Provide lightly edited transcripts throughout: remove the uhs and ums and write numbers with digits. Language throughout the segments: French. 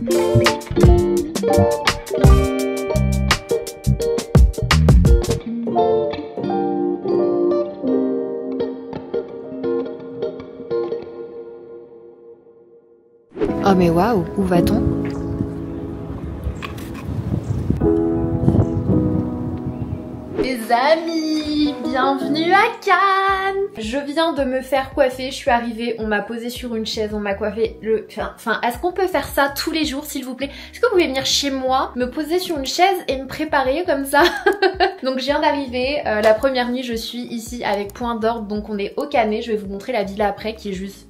Oh mais waouh, où va-t-on? Les amis, bienvenue à Cannes. Je viens de me faire coiffer, je suis arrivée, on m'a posé sur une chaise, on m'a coiffé Enfin, est-ce qu'on peut faire ça tous les jours s'il vous plaît? Est-ce que vous pouvez venir chez moi, me poser sur une chaise et me préparer comme ça? Donc je viens d'arriver, la première nuit je suis ici avec Point d'Orgue, donc on est au Canet, je vais vous montrer la villa après qui est juste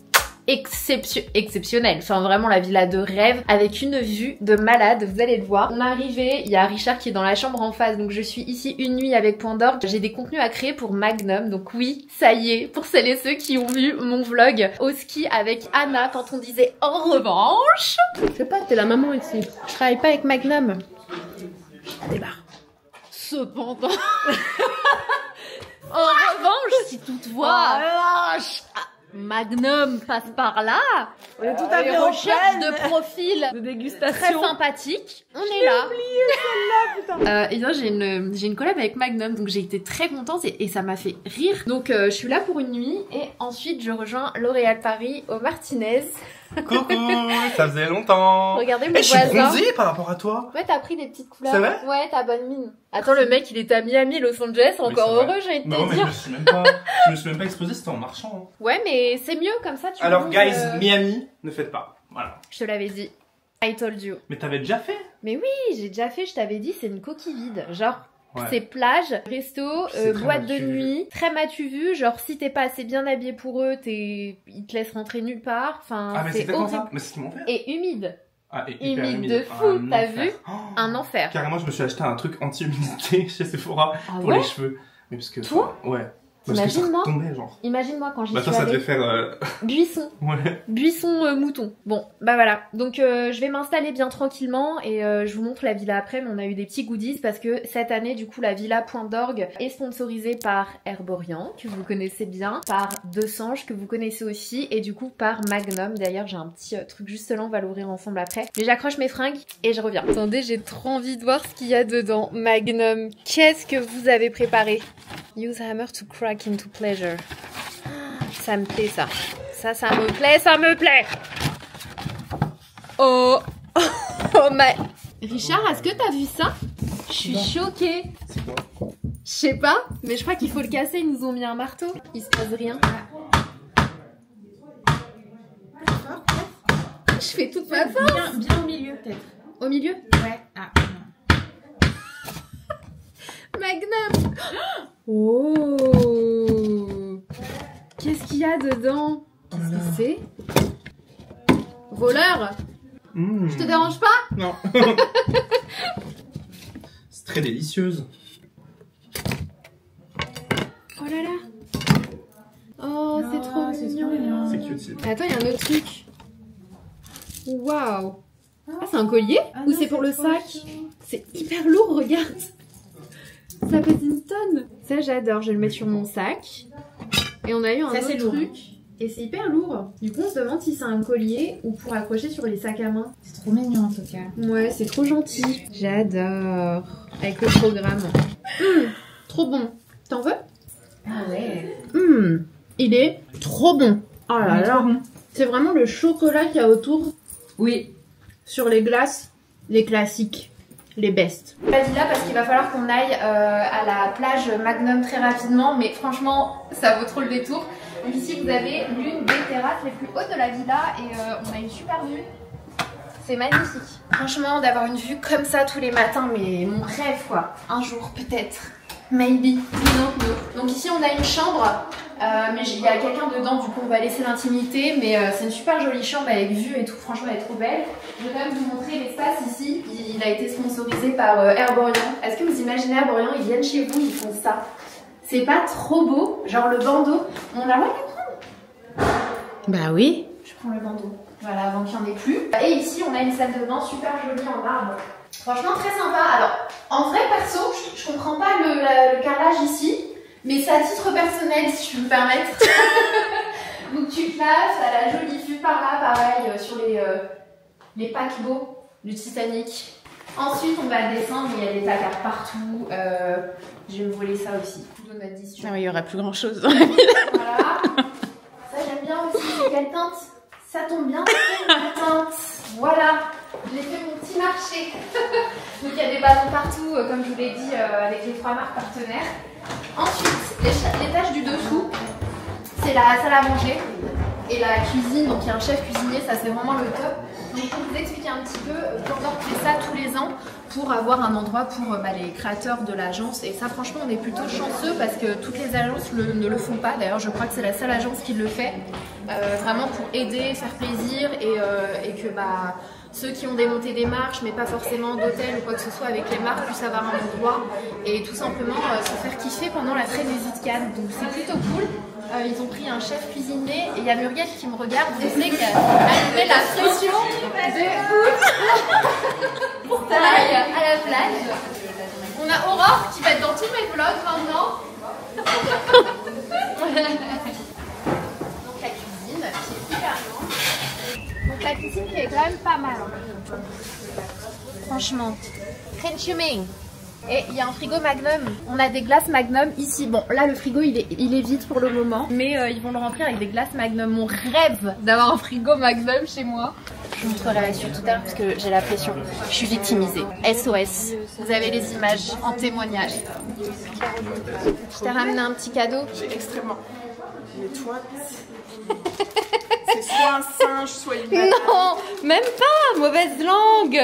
exceptionnel, enfin vraiment la villa de rêve avec une vue de malade, vous allez le voir. On est arrivé, il y a Richard qui est dans la chambre en face, donc je suis ici une nuit avec Point d'Orgue. J'ai des contenus à créer pour Magnum, donc oui, ça y est, pour celles et ceux qui ont vu mon vlog au ski avec Anna quand on disait en revanche. Je sais pas, t'es la maman ici. Je travaille pas avec Magnum. Ça débarre. Cependant. En revanche, si toutefois. Magnum passe par là. On est tout à fait en recherche de profil de dégustation très sympathique. On est là. J'ai oublié celle-là, putain. Et bien j'ai une collab avec Magnum, donc j'ai été très contente et ça m'a fait rire. Donc je suis là pour une nuit et ensuite je rejoins L'Oréal Paris au Martinez. Coucou, ça faisait longtemps. Regardez mon je suis voisin. bronzée par rapport à toi. Ouais, t'as pris des petites couleurs. C'est vrai? Ouais, t'as bonne mine. Attends, le mec il était à Miami, Los Angeles, encore heureux, j'ai envie de te dire. Je me suis même pas exposé, c'était en marchant. Hein. Ouais, mais c'est mieux comme ça. Alors, bouges, guys, Miami, ne faites pas. Voilà. Je te l'avais dit. I told you. Mais t'avais déjà fait? Mais oui, j'ai déjà fait, je t'avais dit, c'est une coquille vide. Genre, ouais. C'est plage, resto, boîte de nuit, très m'as-tu vu. Genre, si t'es pas assez bien habillé pour eux, ils te laissent rentrer nulle part. Enfin, ah, mais c'est comme ça. Mais c'est ce qu'ils m'ont fait. Et humide. Ah, et hyper humide de fou, t'as vu? Un enfer. Carrément, je me suis acheté un truc anti-humidité chez Sephora pour les cheveux. Mais parce que toi? Ouais. Imagine-moi. Genre. Imagine-moi quand j'y suis toi, ça devait faire buisson. Ouais. Buisson mouton. Bon, bah voilà. Donc je vais m'installer bien tranquillement et je vous montre la villa après. Mais on a eu des petits goodies parce que cette année, du coup, la villa Point d'Orgue est sponsorisée par Herborian, que vous connaissez bien, par Desange, que vous connaissez aussi, et du coup par Magnum. D'ailleurs, j'ai un petit truc juste là, on va l'ouvrir ensemble après. Mais j'accroche mes fringues et je reviens. Attendez, j'ai trop envie de voir ce qu'il y a dedans. Magnum, qu'est-ce que vous avez préparé? Use hammer to crack into pleasure. Ça me plaît ça. Ça me plaît, ça me plaît. Oh, oh my. Richard, est-ce que t'as vu ça? Je suis choquée. C'est quoi? Je sais pas, mais je crois qu'il faut le casser. Ils nous ont mis un marteau. Il se passe rien. Je fais toute ma force. Bien au milieu peut-être. Au milieu? Ouais. Ah non. Magnum. Oh. Qu'est-ce qu'il y a dedans? Qu'est-ce que c'est? Voleur. Je te dérange pas? Non. C'est très délicieuse. Oh là là. Oh, c'est trop mignon. C'est cute. Attends, il y a un autre truc. Waouh. Ah, c'est un collier? Ou c'est pour le sac? C'est hyper lourd, regarde. Ça pèse une tonne. Ça, j'adore. Je vais le mettre sur mon sac. Et on a eu un autre truc. Et c'est hyper lourd. Du coup, on se demande si c'est un collier ou pour accrocher sur les sacs à main. C'est trop mignon en tout cas. Ouais, c'est trop gentil. J'adore. Avec le programme. Trop bon. T'en veux? Ah ouais. Il est trop bon. Oh là là. Bon. C'est vraiment le chocolat qu'il y a autour. Oui. Sur les glaces, les classiques. Les best. La villa parce qu'il va falloir qu'on aille à la plage Magnum très rapidement, mais franchement ça vaut trop le détour. Donc ici vous avez l'une des terrasses les plus hautes de la villa et on a une super vue. C'est magnifique. Franchement d'avoir une vue comme ça tous les matins, mais mon rêve quoi. Un jour peut-être. Maybe. Donc ici on a une chambre, mais il y a quelqu'un dedans, du coup on va laisser l'intimité, mais c'est une super jolie chambre avec vue et tout, franchement elle est trop belle. Je vais quand même vous montrer l'espace ici, il a été sponsorisé par Herborian. Est-ce que vous imaginez Herborian, ils viennent chez vous, ils font ça? C'est pas trop beau? Genre le bandeau, on a le droit de le prendre? Bah oui. Je prends le bandeau, voilà, avant qu'il n'y en ait plus. Et ici on a une salle de bain super jolie en marbre. Franchement très sympa. Alors en vrai perso, je comprends pas le carrelage ici, mais c'est à titre personnel si je peux me permettre. Donc tu te laves, t'as la jolie vue par là, pareil sur les paquebots. du Titanic. Ensuite, on va descendre, il y a des placards partout. Je vais me voler ça aussi. De notre 10. Ah oui, il y aura plus grand chose. Voilà. Ça, j'aime bien aussi. Quelle teinte? Ça tombe bien, c'est une teinte. Voilà. J'ai fait mon petit marché. Donc, il y a des ballons partout, comme je vous l'ai dit, avec les 3 marques partenaires. Ensuite, l'étage du dessous, c'est la salle à manger et la cuisine. Donc, il y a un chef cuisinier, ça, c'est vraiment le top. Donc pour vous expliquer un petit peu, Candor fait ça tous les ans pour avoir un endroit pour les créateurs de l'agence. Et ça, franchement, on est plutôt chanceux parce que toutes les agences ne le font pas. D'ailleurs, je crois que c'est la seule agence qui le fait. Vraiment pour aider, faire plaisir et que ceux qui ont démonté des marches, mais pas forcément d'hôtel ou quoi que ce soit avec les marques, puissent avoir un endroit et tout simplement se faire kiffer pendant la Trénésie de Cannes. Donc c'est plutôt cool. Ils ont pris un chef cuisinier et il y a Muriel qui me regarde. Je sais qu'elle met la pression de ouf pour qu'on aille à la plage. On a Aurore qui va être dans tous mes vlogs maintenant. Donc la cuisine qui est hyper grande. Donc la cuisine qui est quand même pas mal. Franchement. Consuming. Et il y a un frigo Magnum. On a des glaces Magnum ici. Bon, là le frigo il est vide pour le moment, mais ils vont le remplir avec des glaces Magnum. Mon rêve d'avoir un frigo Magnum chez moi. Je vous montrerai la suite tout à l'heure parce que j'ai la pression. Je suis victimisée. SOS. Vous avez les images en témoignage. Je t'ai ramené un petit cadeau. J'ai extrêmement. Mais toi, c'est soit un singe, soit une banane. Non, même pas. Mauvaise langue.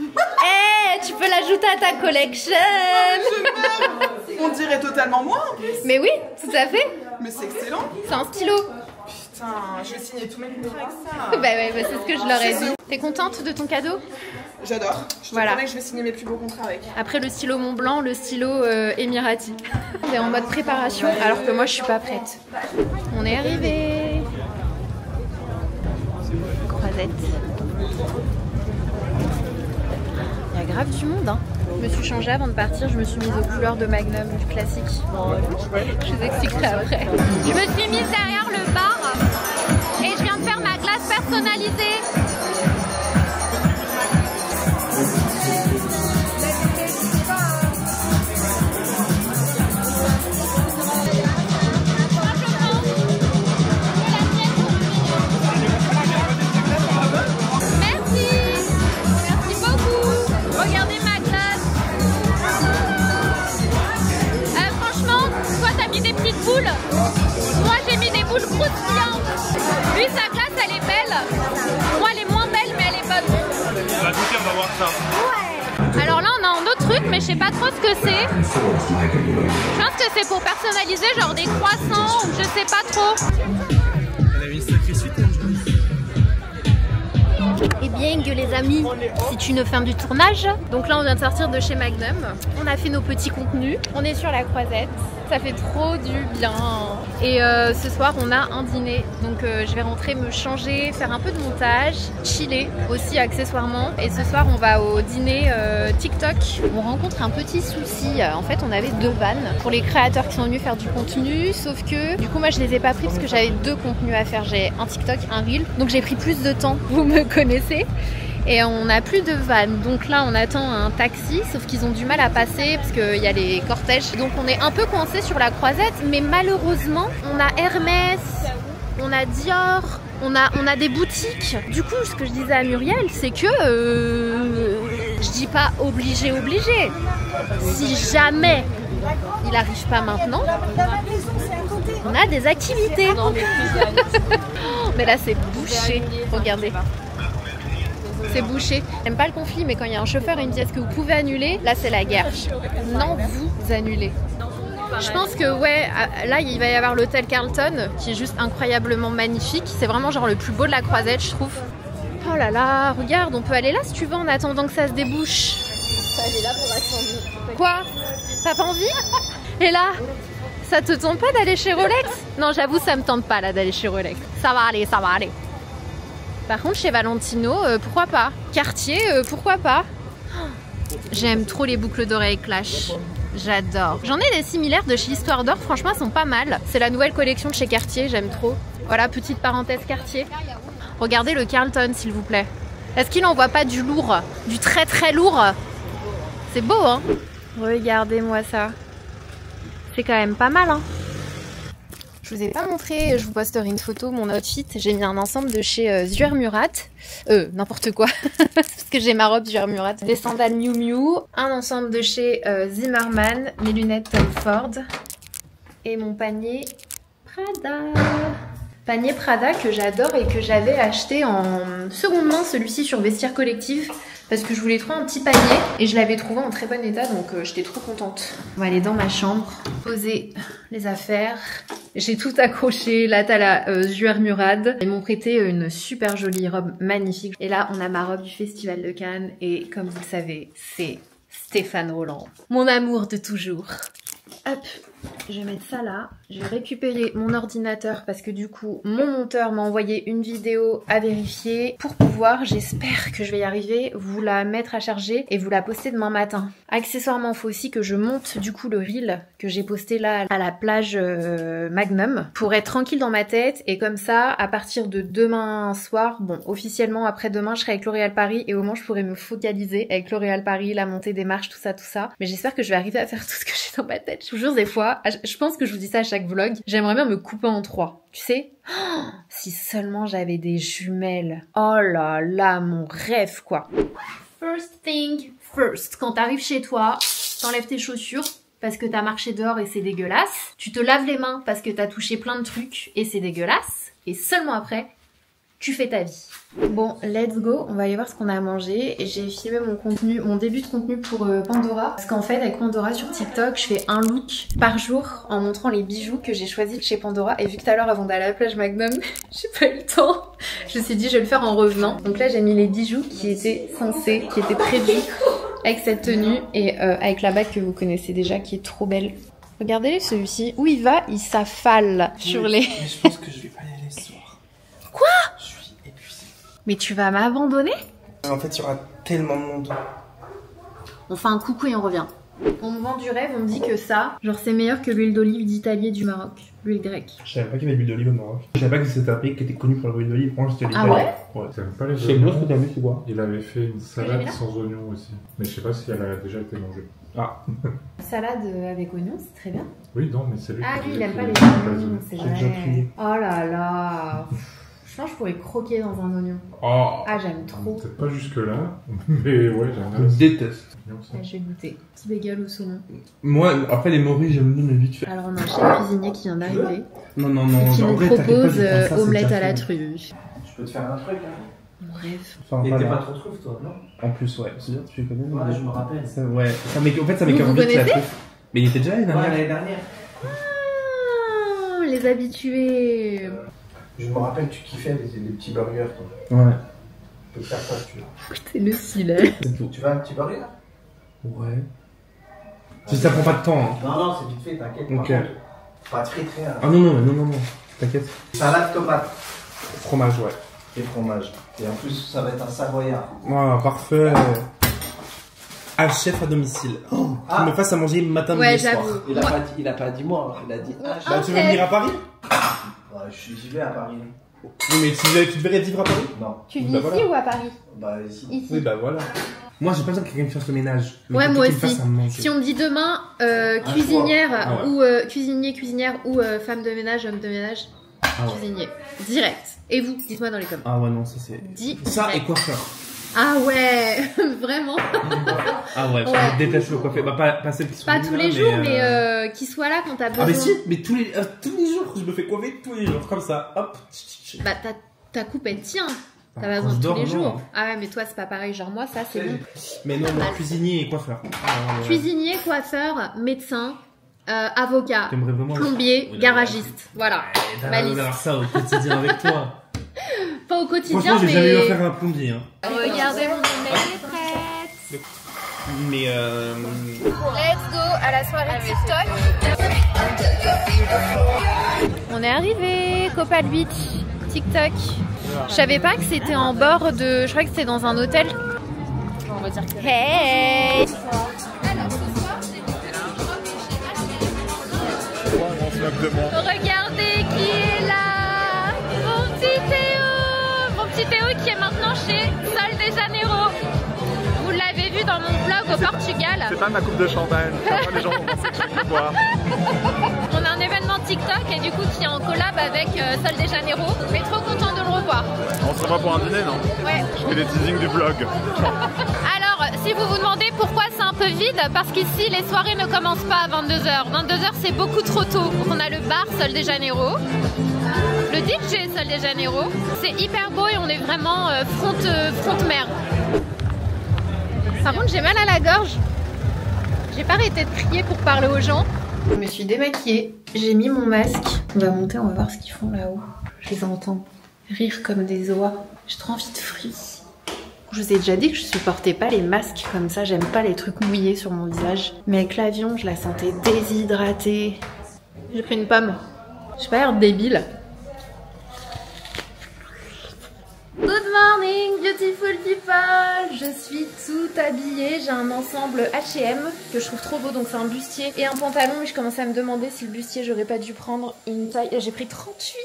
Eh, tu peux l'ajouter à ta collection. On dirait totalement moi en plus. Mais oui, tout à fait. Mais c'est excellent. C'est un stylo. Putain, je vais signer tous mes livres avec ça. Bah ouais, c'est ce que je leur ai dit. T'es contente de ton cadeau? J'adore. Je te promets que je vais signer mes plus beaux contrats avec. Après le stylo Montblanc, le stylo Emirati. On est en mode préparation alors que moi je suis pas prête. On est arrivé. Croisette. Il y a grave du monde, hein. Je me suis changée avant de partir, je me suis mise aux couleurs de Magnum, du classique. Je vous expliquerai après. Je me suis mise derrière le bar et je viens de faire ma glace personnalisée. Moi j'ai mis des boules croustillantes. Lui sa glace elle est belle. Moi elle est moins belle mais elle est bonne. On va goûter, on va voir ça. Ouais. Alors là on a un autre truc mais je sais pas trop ce que c'est. Je pense que c'est pour personnaliser genre des croissants ou je sais pas trop. Elle a eu une sacrée suite. Eh bien que les amis, c'est une fin du tournage. Donc là on vient de sortir de chez Magnum. On a fait nos petits contenus. On est sur la Croisette. Ça fait trop du bien. Et ce soir on a un dîner. Donc je vais rentrer me changer, faire un peu de montage, chiller aussi accessoirement. Et ce soir on va au dîner TikTok. On rencontre un petit souci. En fait on avait 2 vannes pour les créateurs qui sont venus faire du contenu. Sauf que du coup moi je les ai pas pris parce que j'avais 2 contenus à faire. J'ai un TikTok, un Reel. Donc j'ai pris plus de temps. Vous me connaissez. Et on n'a plus de vannes, donc là on attend un taxi, sauf qu'ils ont du mal à passer parce qu'il y a les cortèges. Donc on est un peu coincé sur la Croisette, mais malheureusement on a Hermès, on a Dior, on a des boutiques. Du coup ce que je disais à Muriel c'est que je dis pas obligé. Si jamais il n'arrive pas maintenant, on a des activités. Mais là c'est bouché, regardez. C'est bouché. J'aime pas le conflit, mais quand il y a un chauffeur et il me dit est-ce que vous pouvez annuler, là c'est la guerre. Non, vous annulez. Je pense que ouais, là il va y avoir l'hôtel Carlton qui est juste incroyablement magnifique. C'est vraiment genre le plus beau de la Croisette, je trouve. Oh là là, regarde, on peut aller là si tu veux en attendant que ça se débouche. Elle est là pour attendre. Quoi? T'as pas envie? Et là, ça te tente pas d'aller chez Rolex? Non, j'avoue, ça me tente pas là d'aller chez Rolex. Ça va aller, ça va aller. Par contre chez Valentino, pourquoi pas? Cartier, pourquoi pas? J'aime trop les boucles d'oreilles Clash. J'adore. J'en ai des similaires de chez Histoire d'Or, franchement elles sont pas mal. C'est la nouvelle collection de chez Cartier, j'aime trop. Voilà, petite parenthèse Cartier. Regardez le Carlton s'il vous plaît. Est-ce qu'il envoie pas du lourd? Du très très lourd? C'est beau, hein? Regardez-moi ça. C'est quand même pas mal, hein? Je vous ai pas montré, je vous posterai une photo, mon outfit. J'ai mis un ensemble de chez Zuer Murat. N'importe quoi. Parce que j'ai ma robe Zuer Murat. Des sandales Miu Miu. Un ensemble de chez Zimmermann. Mes lunettes Tom Ford. Et mon panier Prada. Panier Prada que j'adore et que j'avais acheté en seconde main, celui-ci sur Vestiaire Collective. Parce que je voulais trouver un petit panier et je l'avais trouvé en très bon état, donc j'étais trop contente. On va aller dans ma chambre, poser les affaires. J'ai tout accroché, là t'as la Zuer Murat. Ils m'ont prêté une super jolie robe magnifique. Et là on a ma robe du Festival de Cannes et comme vous le savez, c'est Stéphane Rolland. Mon amour de toujours. Hop, je vais mettre ça là. Je vais récupérer mon ordinateur parce que du coup, mon monteur m'a envoyé une vidéo à vérifier pour pouvoir, j'espère que je vais y arriver, vous la mettre à charger et vous la poster demain matin. Accessoirement, il faut aussi que je monte du coup le reel que j'ai posté là à la plage Magnum pour être tranquille dans ma tête et comme ça, à partir de demain soir, bon, officiellement après-demain, je serai avec L'Oréal Paris et au moins je pourrai me focaliser avec L'Oréal Paris, la montée des marches, tout ça. Mais j'espère que je vais arriver à faire tout ce que j'ai dans ma tête. Je vous jure, des fois, je pense que je vous dis ça à chaque vlog, j'aimerais bien me couper en 3, tu sais. Oh, si seulement j'avais des jumelles. Oh là là, mon rêve quoi. First thing first, quand t'arrives chez toi, t'enlèves tes chaussures parce que t'as marché dehors et c'est dégueulasse. Tu te laves les mains parce que t'as touché plein de trucs et c'est dégueulasse. Et seulement après, tu fais ta vie. Bon, let's go, on va aller voir ce qu'on a mangé. J'ai filmé mon contenu, mon début de contenu pour Pandora. Parce qu'en fait, avec Pandora sur TikTok, je fais un look par jour en montrant les bijoux que j'ai choisis de chez Pandora. Et vu que tout à l'heure, avant d'aller à la plage Magnum, j'ai pas eu le temps. Je me suis dit, je vais le faire en revenant. Donc là, j'ai mis les bijoux qui étaient censés, qui étaient prévus avec cette tenue et avec la bague que vous connaissez déjà, qui est trop belle. Regardez celui-ci. Où il va, il s'affale sur les... Mais je pense que je vais pas y aller ce soir. Quoi? Je suis épuisée. Mais tu vas m'abandonner? En fait, il y aura tellement de monde. On fait un coucou et on revient. On me vend du rêve, on me dit que ça, genre c'est meilleur que l'huile d'olive d'Italie et du Maroc. L'huile grecque. Je savais pas qu'il y avait de l'huile d'olive au Maroc. Je savais pas que c'était un pays qui était connu pour l'huile d'olive. Moi, c'était Ah l'Italie. ouais? T'aimes pas les C'est bleu ce que oignons? t'as vu, c'est quoi? Il avait fait une salade là sans oignons aussi. Mais je sais pas si elle a déjà été mangée. Ah, Salade avec oignons, c'est très bien. Oui, non, mais c'est lui Ah qui lui, il aime pas les disait oignons, c'est J'ai déjà vrai. crié. Oh là là. Je pense que je pourrais croquer dans un oignon. oh, Ah, j'aime trop. Peut-être pas jusque là, mais ouais, j'aime je bien. déteste. Ouais, je vais goûter. Petit bagel au saumon. Moi, après les moris, j'aime bien vite fait. Alors on a un chef cuisinier qui vient d'arriver Non, non, et non. qui en nous vrai, t'inquiète pas, propose je vais prendre ça, c'est omelette déjà à la fait. truffe. Je peux te faire un truc, hein. Mon rêve. Enfin, Et pas t'es là. pas trop trouve, toi, non? En plus, ouais. C'est bien, tu connais. Ouais, je me rappelle. Ça, ouais. Ça, en fait, ça Vous m'écoeure vite la connaissez truffe. Mais il était déjà là, Ouais, l'année dernière. l'année dernière. Ah, les habitués. Je me rappelle, tu kiffais les petits burgers, toi. Ouais. Je peux te faire ça, tu veux. C'est le style. C'est tout. Tu veux un petit burger? Ouais. Si ça prend pas de temps. Hein. Non, non, c'est vite fait, t'inquiète. Ok. Par contre, pas de frites, rien. Ah non, non, non, non, non. T'inquiète. Salade tomate Fromage, ouais. et fromage. Et en plus, ça va être un savoyard. Ah, parfait. Un chef à domicile. Oh, Ah. qu'il me fasse à manger matin, Ouais, midi et soir. j'avoue. Il a pas dit moi, il a dit ah, Bah, tu veux venir à Paris? Ouais, j'y vais à Paris. Oui, mais tu devrais vivre à Paris? Non. Tu vis Bah, ici voilà. ou à Paris? Bah, ici. Ici. Oui, bah voilà. Moi, j'ai pas besoin que quelqu'un me fasse le ménage. Mais Ouais, plutôt moi qu'il me aussi. fasse à manger. Si on me dit demain cuisinière Ah ouais. ou cuisinière ou femme de ménage, homme de ménage, Ah ouais. cuisinier. Direct. Et vous, dites-moi dans les commentaires. Ah ouais, non, ça c'est. Direct. Ça et coiffeur. Ah ouais, vraiment. Ah ouais, Ouais. je déteste le coiffeur. Bah, pas celles qui sont Pas nues, tous là, les jours, mais qu'il soit là quand t'as besoin. Ah, mais si, mais tous les jours, je me fais coiffer tous les jours, comme ça, hop. Bah ta coupe elle tient. T'as Ah, pas quand besoin je tous dors, les non. jours. Ah ouais, mais toi c'est pas pareil. Genre moi ça c'est bon. Mais non, Pas moi, mal. cuisinier et coiffeur. Cuisinier, coiffeur, médecin, avocat, T'aimerais vraiment. plombier, Oui, garagiste. Voilà. Ma liste. d'avoir ça au quotidien avec toi. Pas au quotidien, Franchement, j'ai mais. jamais eu affaire à un plombier. Hein. Regardez mon omelette est prête. Mais Let's go à la soirée TikTok. On est arrivé, Copal Beach, TikTok. Je savais pas que c'était en bord de. Je crois que c'était dans un hôtel. On va dire que. Hey! Regardez qui est là! Mon petit Théo! Mon petit Théo qui est maintenant chez Sol des qu'au Portugal, C'est pas ma coupe de champagne. Les gens vont penser que je vais boire. on a un événement TikTok et du coup qui est en collab avec Sol de Janeiro. Mais trop content de le revoir. On se revoit pour un dîner, non? Ouais. Je fais des teasings du vlog. Alors, si vous vous demandez pourquoi c'est un peu vide, parce qu'ici les soirées ne commencent pas à 22h. 22h c'est beaucoup trop tôt. Donc on a le bar Sol de Janeiro, le DJ Sol de Janeiro. C'est hyper beau et on est vraiment front mer. Par contre j'ai mal à la gorge. J'ai pas arrêté de crier pour parler aux gens. Je me suis démaquillée, j'ai mis mon masque. On va monter, on va voir ce qu'ils font là-haut. Je les entends rire comme des oies. J'ai trop envie de fruits. Je vous ai déjà dit que je supportais pas les masques comme ça, j'aime pas les trucs mouillés sur mon visage. Mais avec l'avion, je la sentais déshydratée. J'ai pris une pomme. J'ai pas l'air débile. Good morning, beautiful people! Je suis tout habillée, j'ai un ensemble H&M que je trouve trop beau, donc c'est un bustier et un pantalon, mais je commence à me demander si le bustier j'aurais pas dû prendre une taille, j'ai pris 38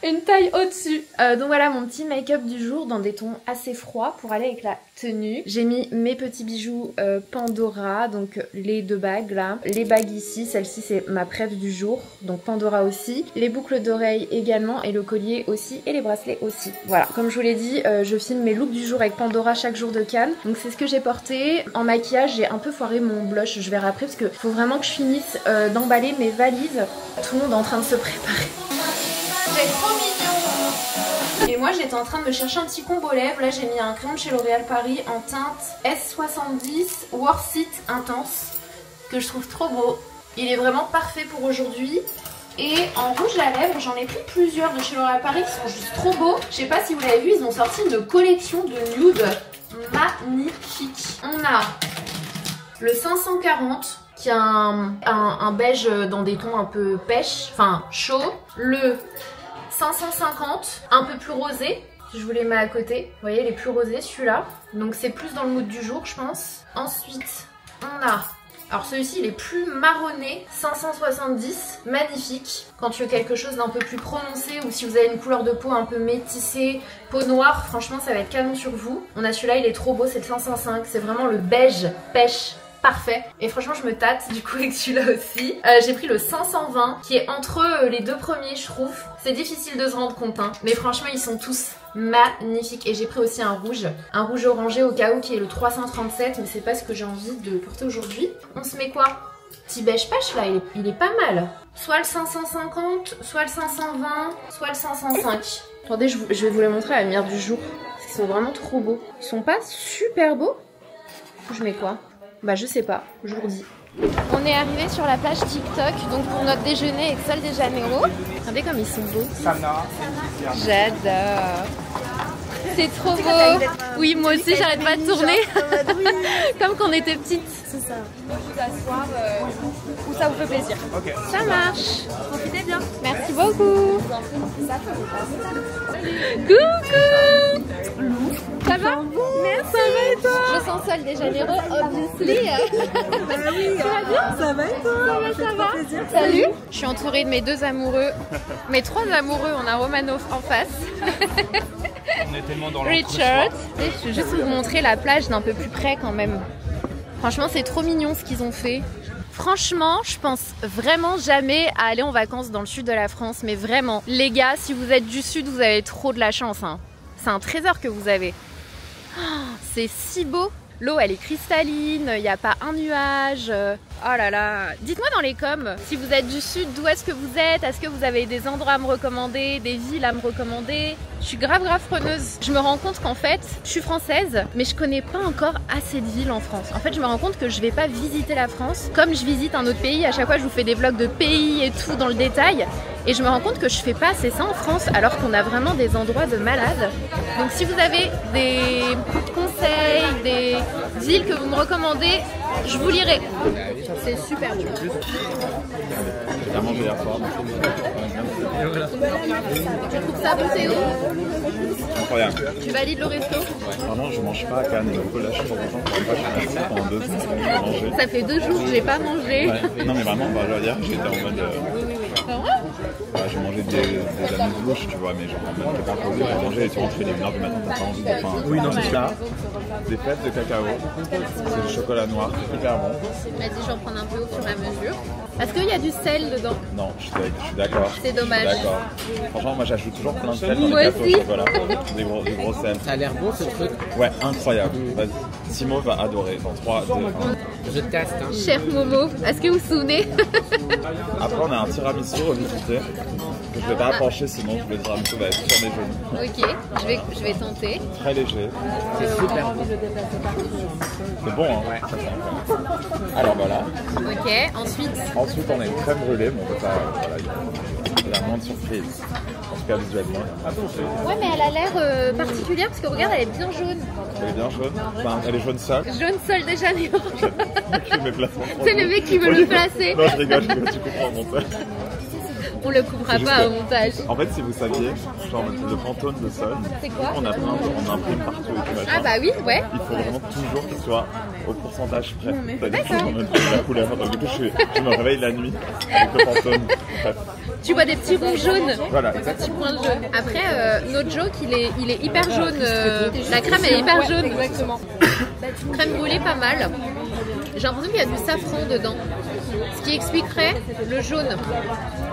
une taille au-dessus. Donc voilà mon petit make-up du jour dans des tons assez froids pour aller avec la tenue. J'ai mis mes petits bijoux Pandora, donc les 2 bagues là. Les bagues ici, celle-ci c'est ma préf du jour, donc Pandora aussi. Les boucles d'oreilles également et le collier aussi et les bracelets aussi. Voilà, comme je vous l'ai dit, je filme mes looks du jour avec Pandora chaque jour de Cannes. Donc c'est ce que j'ai porté. En maquillage, j'ai un peu foiré mon blush, je verrai après parce qu'il faut vraiment que je finisse d'emballer mes valises. Tout le monde est en train de se préparer. C'est trop mignon. Et moi j'étais en train de me chercher un petit combo lèvres. Là j'ai mis un crayon de chez L'Oréal Paris en teinte S70 Worth It Intense que je trouve trop beau. Il est vraiment parfait pour aujourd'hui. Et en rouge à lèvres j'en ai pris plusieurs de chez L'Oréal Paris qui sont juste trop beaux. Je sais pas si vous l'avez vu, ils ont sorti une collection de nude magnifique. On a le 540 qui a un beige dans des tons un peu pêche, enfin chaud. Le 550, un peu plus rosé, je vous les mets à côté. Vous voyez, les plus rosés, celui-là. Donc c'est plus dans le mood du jour, je pense. Ensuite, on a... Alors celui-ci, il est plus marronné, 570, magnifique. Quand tu veux quelque chose d'un peu plus prononcé ou si vous avez une couleur de peau un peu métissée, peau noire, franchement, ça va être canon sur vous. On a celui-là, il est trop beau, c'est le 505. C'est vraiment le beige pêche. Parfait. Et franchement je me tâte du coup avec celui-là aussi. J'ai pris le 520 qui est entre les 2 premiers je trouve. C'est difficile de se rendre compte hein. Mais franchement ils sont tous magnifiques. Et j'ai pris aussi un rouge orangé au cas où qui est le 337. Mais c'est pas ce que j'ai envie de porter aujourd'hui. On se met quoi? Petit beige pêche là, il est pas mal. Soit le 550, soit le 520, soit le 505. Attendez, je vais vous les montrer à la lumière du jour. Parce qu'ils sont vraiment trop beaux. Ils sont pas super beaux? Je mets quoi? Bah je sais pas, je vous redis. On est arrivé sur la plage TikTok, donc pour notre déjeuner avec Sol de Janeiro. Regardez comme ils sont beaux. J'adore. C'est trop beau. Oui, moi aussi j'arrête pas de tourner. Comme quand on était petite. C'est ça. Vous asseoir où ça vous fait plaisir. Ok. Ça marche. Profitez bien. Merci beaucoup. Ça Coucou. Ça va? Merci. Ça va et toi? Je sens Sol de Janeiro, obviously. Ça va bien? Ça va et toi? Ça va. Salut. Je suis entourée de mes 2 amoureux, mes 3 amoureux. On a Romanov en face. On est tellement dans Richard. Je vais juste vous montrer la plage d'un peu plus près quand même. Franchement, c'est trop mignon ce qu'ils ont fait. Franchement, je pense vraiment jamais à aller en vacances dans le sud de la France. Mais vraiment, les gars, si vous êtes du sud, vous avez trop de la chance. Hein. C'est un trésor que vous avez. Oh, c'est si beau. L'eau, elle est cristalline, il n'y a pas un nuage. Oh là là. Dites-moi dans les coms, si vous êtes du sud, d'où est-ce que vous êtes? Est-ce que vous avez des endroits à me recommander, des villes à me recommander? Je suis grave preneuse. Je me rends compte qu'en fait, je suis française, mais je connais pas encore assez de villes en France. En fait, je me rends compte que je vais pas visiter la France comme je visite un autre pays. À chaque fois, je vous fais des vlogs de pays et tout dans le détail. Et je me rends compte que je fais pas assez ça en France, alors qu'on a vraiment des endroits de malades. Donc si vous avez des conseils, des villes que vous me recommandez, je vous lirai. C'est super beau. J'ai mangé hier soir. Tu trouves ça bon, Théo? Incroyable. Tu valides le resto? Vraiment, je mange pas à Cannes. Donc là, je suis pendant 2 semaines. Ça fait 2 jours que j'ai pas mangé. Ouais. Non, mais vraiment, bah, hier, j'étais en mode. C'est vrai? j'ai mangé des amuse-bouches, tu vois, mais genre, t'es pas posé pour manger et tu rentres, il est 1h du matin, t'as pas envie de faim. Oui, non, c'est ça. Des fêtes de cacao, c'est du chocolat noir, hyper bon. Vas-y, j'en prends un peu au fur et à mesure. Est-ce qu'il y a du sel dedans? Non, je suis d'accord. C'est dommage. D'accord. Franchement, moi j'ajoute toujours plein de sel dans Moi les gâteaux aussi. au chocolat. Du gros sel. Ça a l'air bon ce truc. Ouais, incroyable. Vas-y. Simo va adorer. Dans 3, 2, 1. Je teste. Hein. Cher Momo, est-ce que vous vous souvenez? Après, on a un tiramisu revisité. Que je vais pas approcher, sinon le tiramisu va être sur mes genoux. Ok, je vais tenter. Très léger. C'est super bon. C'est bon, hein. Ouais. Alors voilà. Ok, ensuite. Ensuite, on a une crème brûlée. Bon, on peut pas. Voilà, il y a moins de surprise. En tout cas, visuellement. Ouais, mais elle a l'air particulière parce que regarde, elle est bien jaune. Elle est bien jaune. Enfin, elle est jaune seule. Jaune sol de Janeiro. C'est le mec qui veut le placer. Non, je rigole, tu comprends mon montage. On le coupera pas au montage. En fait, si vous saviez, genre le Pantone de sol, C'est quoi? on imprime partout et tout machin. Ah bah oui, ouais. Il faut vraiment toujours qu'il soit au pourcentage près. C'est-à-dire que la couleur. Donc du coup, je me réveille la nuit avec le Pantone. Bref. Tu vois des petits ronds jaunes. Voilà. Des petits points jaunes. Après, notre joke, il est hyper jaune. La crème est hyper jaune. Exactement. Crème brûlée, pas mal. J'ai l'impression qu'il y a du safran dedans. Ce qui expliquerait le jaune.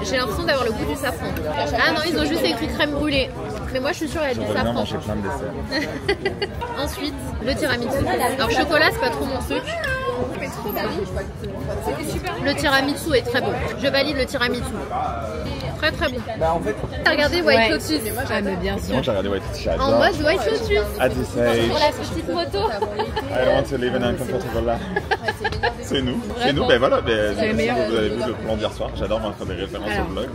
J'ai l'impression d'avoir le goût du safran. Ah non, ils ont juste écrit crème brûlée. Mais moi, je suis sûre qu'il y a du J'aimerais bien safran. manger plein de desserts. Ensuite, le tiramisu. Alors, chocolat, c'est pas trop mon truc. Le tiramisu est très bon. Je valide le tiramisu. Très très bon. T'as regardé White Lotus? Ah, mais bien sûr. Non, j'ai regardé White Lotus, En j'adore. mode White Lotus. At this age, Pour la petite moto. I don't want to live in an uncomfortable life. C'est nous. Chez nous, ben voilà, ben, si vous avez vu le plan d'hier soir, j'adore moi faire des références au vlog.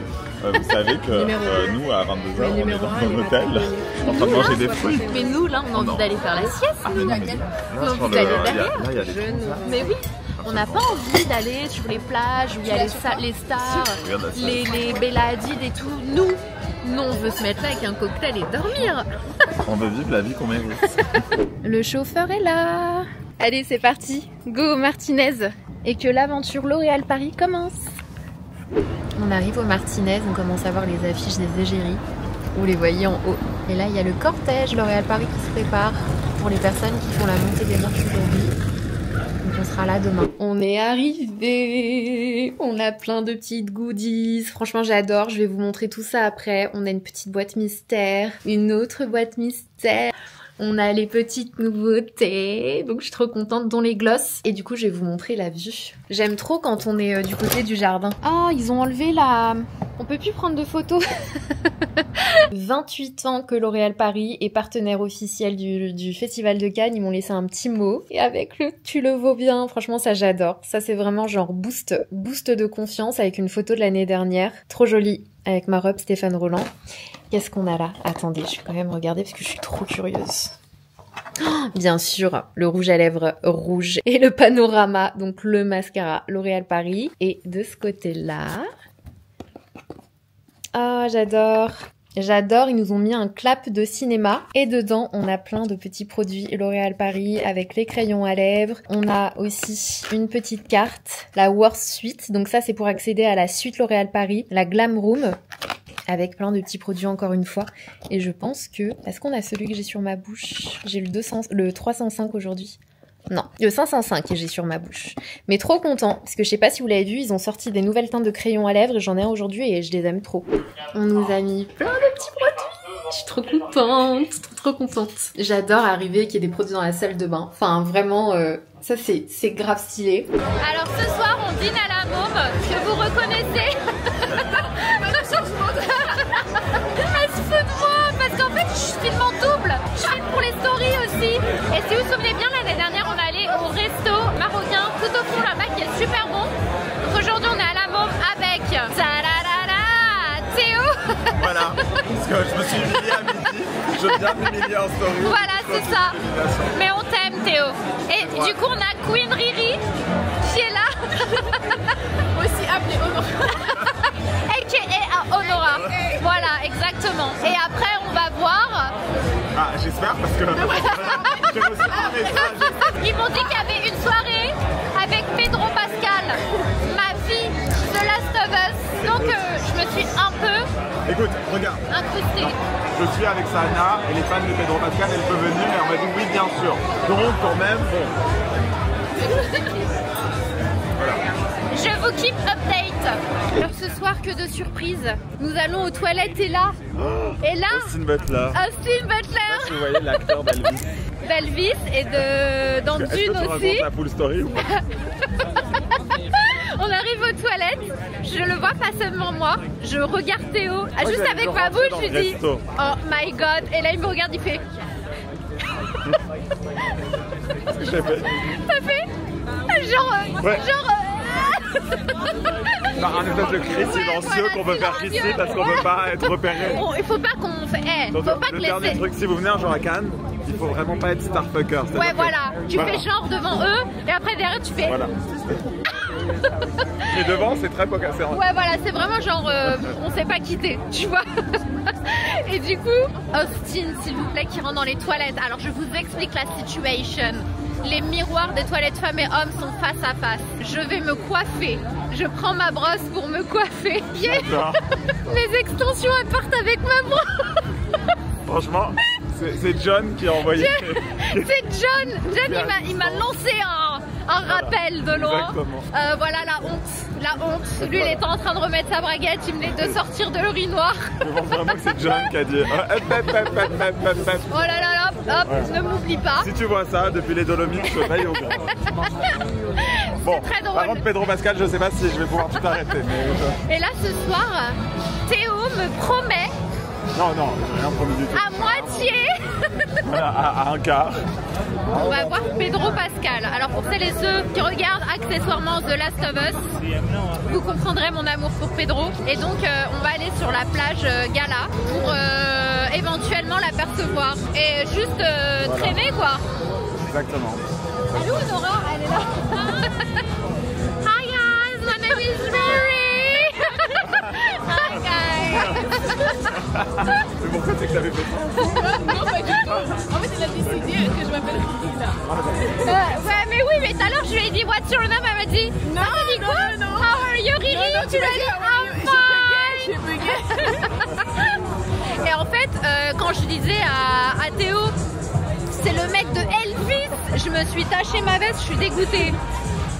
Vous savez que nous, à 22h, on est dans un hôtel, en train de manger des fruits. Mais nous, là, on a envie d'aller faire la sieste. Ah, mais non, mais On a sur envie le- d'aller derrière. là, il y a des trucs. Mais oui, on n'a pas envie d'aller sur les plages où il y a les stars, Regarde la salle. les Bella Hadid et tout. Nous, on veut se mettre là avec un cocktail et dormir. On veut vivre la vie qu'on mérite. Le chauffeur est là. Allez, c'est parti. Go Martinez. Et que l'aventure L'Oréal Paris commence. On arrive au Martinez, on commence à voir les affiches des égéries. Vous les voyez en haut. Et là, il y a le cortège L'Oréal Paris qui se prépare pour les personnes qui font la montée des marches aujourd'hui. Donc on sera là demain. On est arrivé. On a plein de petites goodies. Franchement, j'adore. Je vais vous montrer tout ça après. On a une petite boîte mystère, une autre boîte mystère. On a les petites nouveautés, donc je suis trop contente, dont les glosses. Et du coup, je vais vous montrer la vue. J'aime trop quand on est du côté du jardin. Oh, ils ont enlevé la... On peut plus prendre de photos. 28 ans que L'Oréal Paris est partenaire officiel du Festival de Cannes. Ils m'ont laissé un petit mot. Et avec le « tu le vaux bien », franchement, ça j'adore. Ça, c'est vraiment genre boost de confiance avec une photo de l'année dernière. Trop jolie, avec ma robe Stéphane Roland. Qu'est-ce qu'on a là? Attendez, je vais quand même regarder parce que je suis trop curieuse. Oh, bien sûr, le rouge à lèvres rouge et le panorama, donc le mascara L'Oréal Paris. Et de ce côté-là... Ah, j'adore. J'adore, ils nous ont mis un clap de cinéma et dedans on a plein de petits produits L'Oréal Paris avec les crayons à lèvres. On a aussi une petite carte, la Worth Suite, donc ça c'est pour accéder à la suite L'Oréal Paris, la Glam Room avec plein de petits produits encore une fois. Et je pense que... Est-ce qu'on a celui que j'ai sur ma bouche? J'ai le 305 aujourd'hui. Non, le 505 que j'ai sur ma bouche. Mais trop content, parce que je sais pas si vous l'avez vu, ils ont sorti des nouvelles teintes de crayons à lèvres, j'en ai un aujourd'hui et je les aime trop. On nous a mis plein de petits produits, je suis trop contente, trop contente. J'adore arriver qu'il y ait des produits dans la salle de bain, enfin vraiment, ça c'est grave stylé. Alors ce soir on dîne à la môme, que vous reconnaissez. Elle se fout de moi, parce qu'en fait je filme en double, je filme pour les stories aussi. Et si vous vous souvenez bien, l'année dernière on allait au resto marocain tout au fond là-bas qui est super bon. Donc aujourd'hui on est à la môme avec Théo. Voilà, parce que je me suis humilié à midi, je viens d'humilier en story. Voilà, c'est ça. Mais on t'aime Théo. Et du coup on a Queen Riri qui est là. Aussi appelée Honora. A.K.A. Honora. Voilà, exactement. Et après on va voir... Ah, j'espère parce que j'ai reçu un message. Ils m'ont dit qu'il y avait une soirée avec Pedro Pascal, ma fille The Last of Us. Donc je me suis un peu Écoute, regarde. Incrusté. Je suis avec Sana, elle est fan de Pedro Pascal, elle peut venir et on m'a dit oui bien sûr. Donc quand même, bon. Voilà. Je vous keep update. Alors ce soir, que de surprises. Nous allons aux toilettes et là. Et là, Austin Butler. Austin Butler. Vous voyez l'acteur Belvis. Belvis et dans Dune Est-ce que tu aussi. racontes la full story ou pas? On arrive aux toilettes, je le vois pas seulement moi, je regarde Théo, juste j'allais avec le ma rentrer bouche, dans je le lui dis resto. oh my god, et là il me regarde, il fait J'ai fait. t'as fait genre Ouais. genre Un espèce de cri silencieux voilà, qu'on peut faire ici silencieux. parce qu'on peut pas être repéré. bon, il faut pas qu'on fait faut Donc, pas que le dernier laisser truc, si vous venez un jour à Cannes, il faut vraiment pas être starfucker. ouais voilà, tu fais genre devant eux et après derrière tu fais Voilà. Et devant, c'est très poker. ouais voilà, c'est vraiment genre on s'est pas quitté, tu vois. Et du coup, Austin s'il vous plaît qui rentre dans les toilettes. Alors je vous explique la situation. Les miroirs des toilettes femmes et hommes sont face à face. Je vais me coiffer. Je prends ma brosse pour me coiffer. Mes extensions elles partent avec ma brosse. Franchement, c'est John qui a envoyé. C'est John. John il m'a lancé un rappel de loin. Voilà la honte. La honte. Lui il était en train de remettre sa braguette, il venait de sortir de l'urinoir. Je pense vraiment que c'est John qui a dit. Oh là là là, hop, ne m'oublie pas. Si tu vois ça depuis les Dolomites, je paye au gras. Bon, très drôle. par contre Pedro Pascal, je sais pas si je vais pouvoir tout arrêter. Mais... Et là ce soir, Théo me promet. Non, j'ai rien promis du tout. À moitié. Voilà, à un quart. On va voir Pedro Pascal. Alors pour celles et ceux qui regardent accessoirement The Last of Us, vous comprendrez mon amour pour Pedro. Et donc on va aller sur la plage Gala pour éventuellement l'apercevoir. Et juste traîner quoi. Exactement. Elle est où Nora? Elle est là. Hi guys, my name is Mary. Hi guys. Mais pourquoi c'est que t'avais fait ça? Non, pas du tout. En fait, il a décidé que je m'appelle Rita. Ouais, mais oui, mais tout à l'heure je lui ai dit What's your name? Elle m'a dit Non, elle m'a dit quoi? non. How are you really? Tu l'as dit I'm fine. Et en fait, quand je disais à Théo c'est le mec de Elvis, je me suis taché ma veste, je suis dégoûtée.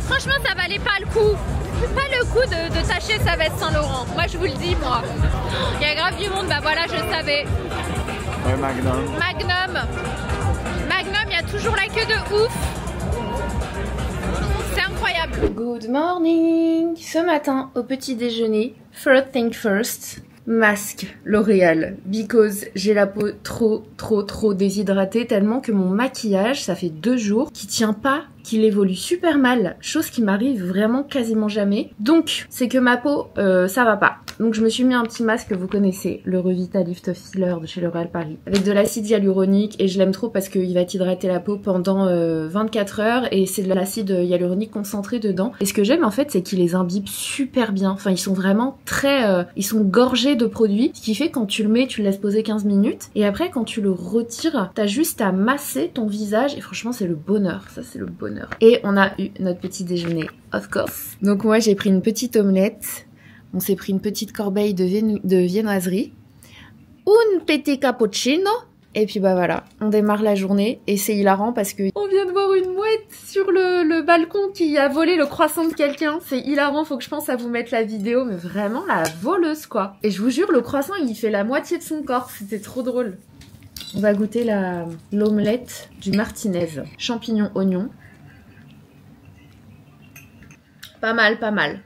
Franchement, ça valait pas le coup. Pas le coup de tacher sa veste Saint-Laurent. Moi, je vous le dis, moi. Il y a grave du monde, bah voilà, je savais. Ouais, Magnum. Magnum, il y a toujours la queue de ouf. C'est incroyable. Good morning. Ce matin, au petit déjeuner, first thing first, masque L'Oréal, because j'ai la peau trop déshydratée, tellement que mon maquillage, ça fait 2 jours, qui tient pas, qu'il évolue super mal, chose qui m'arrive vraiment quasiment jamais. Donc, c'est que ma peau, ça va pas. Donc je me suis mis un petit masque que vous connaissez, le Revitalift Filler de chez L'Oréal Paris, avec de l'acide hyaluronique, et je l'aime trop parce qu'il va t'hydrater la peau pendant 24 heures, et c'est de l'acide hyaluronique concentré dedans. Et ce que j'aime en fait, c'est qu'il les imbibe super bien. Enfin, ils sont vraiment très... ils sont gorgés de produits, ce qui fait quand tu le mets, tu le laisses poser 15 minutes, et après quand tu le retires, t'as juste à masser ton visage, et franchement c'est le bonheur, ça c'est le bonheur. Et on a eu notre petit déjeuner, of course. Donc moi j'ai pris une petite omelette, on s'est pris une petite corbeille de viennoiserie, un petit cappuccino, et puis bah voilà, on démarre la journée, et c'est hilarant parce que on vient de voir une mouette sur le balcon qui a volé le croissant de quelqu'un. C'est hilarant, faut que je pense à vous mettre la vidéo, mais vraiment la voleuse quoi. Et je vous jure, le croissant il fait la moitié de son corps, c'était trop drôle. On va goûter l'omelette du Martinez, champignons, oignons. Pas mal, pas mal.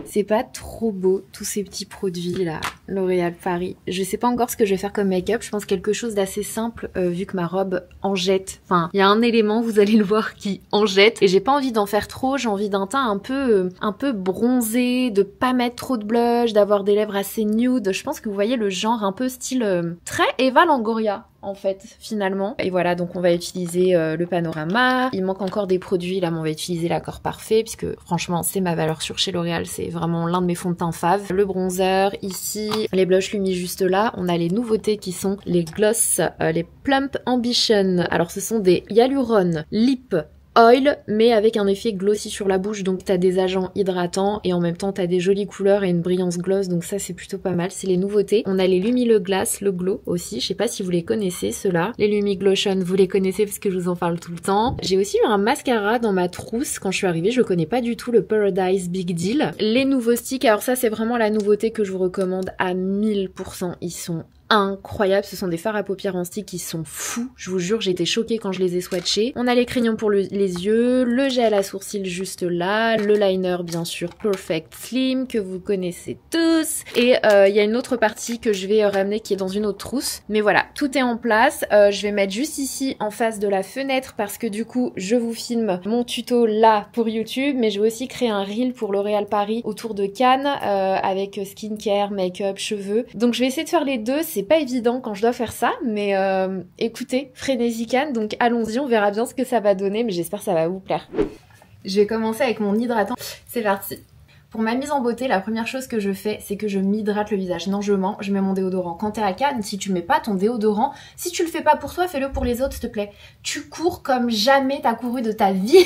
C'est pas trop beau tous ces petits produits là, L'Oréal Paris. Je sais pas encore ce que je vais faire comme make-up, je pense quelque chose d'assez simple vu que ma robe en jette. Enfin, il y a un élément, vous allez le voir, qui en jette. Et j'ai pas envie d'en faire trop, j'ai envie d'un teint un peu bronzé, de pas mettre trop de blush, d'avoir des lèvres assez nude. Je pense que vous voyez le genre un peu style très Eva Longoria. En fait, finalement. Et voilà, donc on va utiliser le panorama. Il manque encore des produits, là, mais on va utiliser l'accord parfait, puisque franchement, c'est ma valeur sûre chez L'Oréal, c'est vraiment l'un de mes fonds de teint fave. Le bronzer, ici, les blushs Lumi juste là. On a les nouveautés qui sont les gloss, les Plump Ambition. Alors, ce sont des Hyaluron Lip oil mais avec un effet glossy sur la bouche, donc t'as des agents hydratants et en même temps t'as des jolies couleurs et une brillance gloss, donc ça c'est plutôt pas mal, c'est les nouveautés. On a les Lumileux Glass, le glow aussi, je sais pas si vous les connaissez ceux-là. Les Lumiglotion, vous les connaissez parce que je vous en parle tout le temps. J'ai aussi eu un mascara dans ma trousse quand je suis arrivée, je connais pas du tout le Paradise Big Deal. Les nouveaux sticks, alors ça c'est vraiment la nouveauté que je vous recommande à 1000%, ils sont incroyables, ce sont des fards à paupières en stick qui sont fous, je vous jure, j'ai été choquée quand je les ai swatchés. On a les crayons pour les yeux, le gel à sourcils juste là, le liner bien sûr Perfect Slim que vous connaissez tous, et il y a une autre partie que je vais ramener qui est dans une autre trousse, mais voilà, tout est en place. Je vais mettre juste ici en face de la fenêtre parce que du coup je vous filme mon tuto là pour YouTube, mais je vais aussi créer un reel pour L'Oréal Paris autour de Cannes avec skincare, make-up, cheveux, donc je vais essayer de faire les deux. C'est pas évident quand je dois faire ça, mais écoutez, frénésie Cannes, donc allons-y, on verra bien ce que ça va donner, mais j'espère que ça va vous plaire. Je vais commencer avec mon hydratant, c'est parti. Pour ma mise en beauté, la première chose que je fais, c'est que je m'hydrate le visage. Non, je mens, je mets mon déodorant. Quand t'es à Cannes, si tu mets pas ton déodorant, si tu le fais pas pour toi, fais-le pour les autres, s'il te plaît. Tu cours comme jamais t'as couru de ta vie.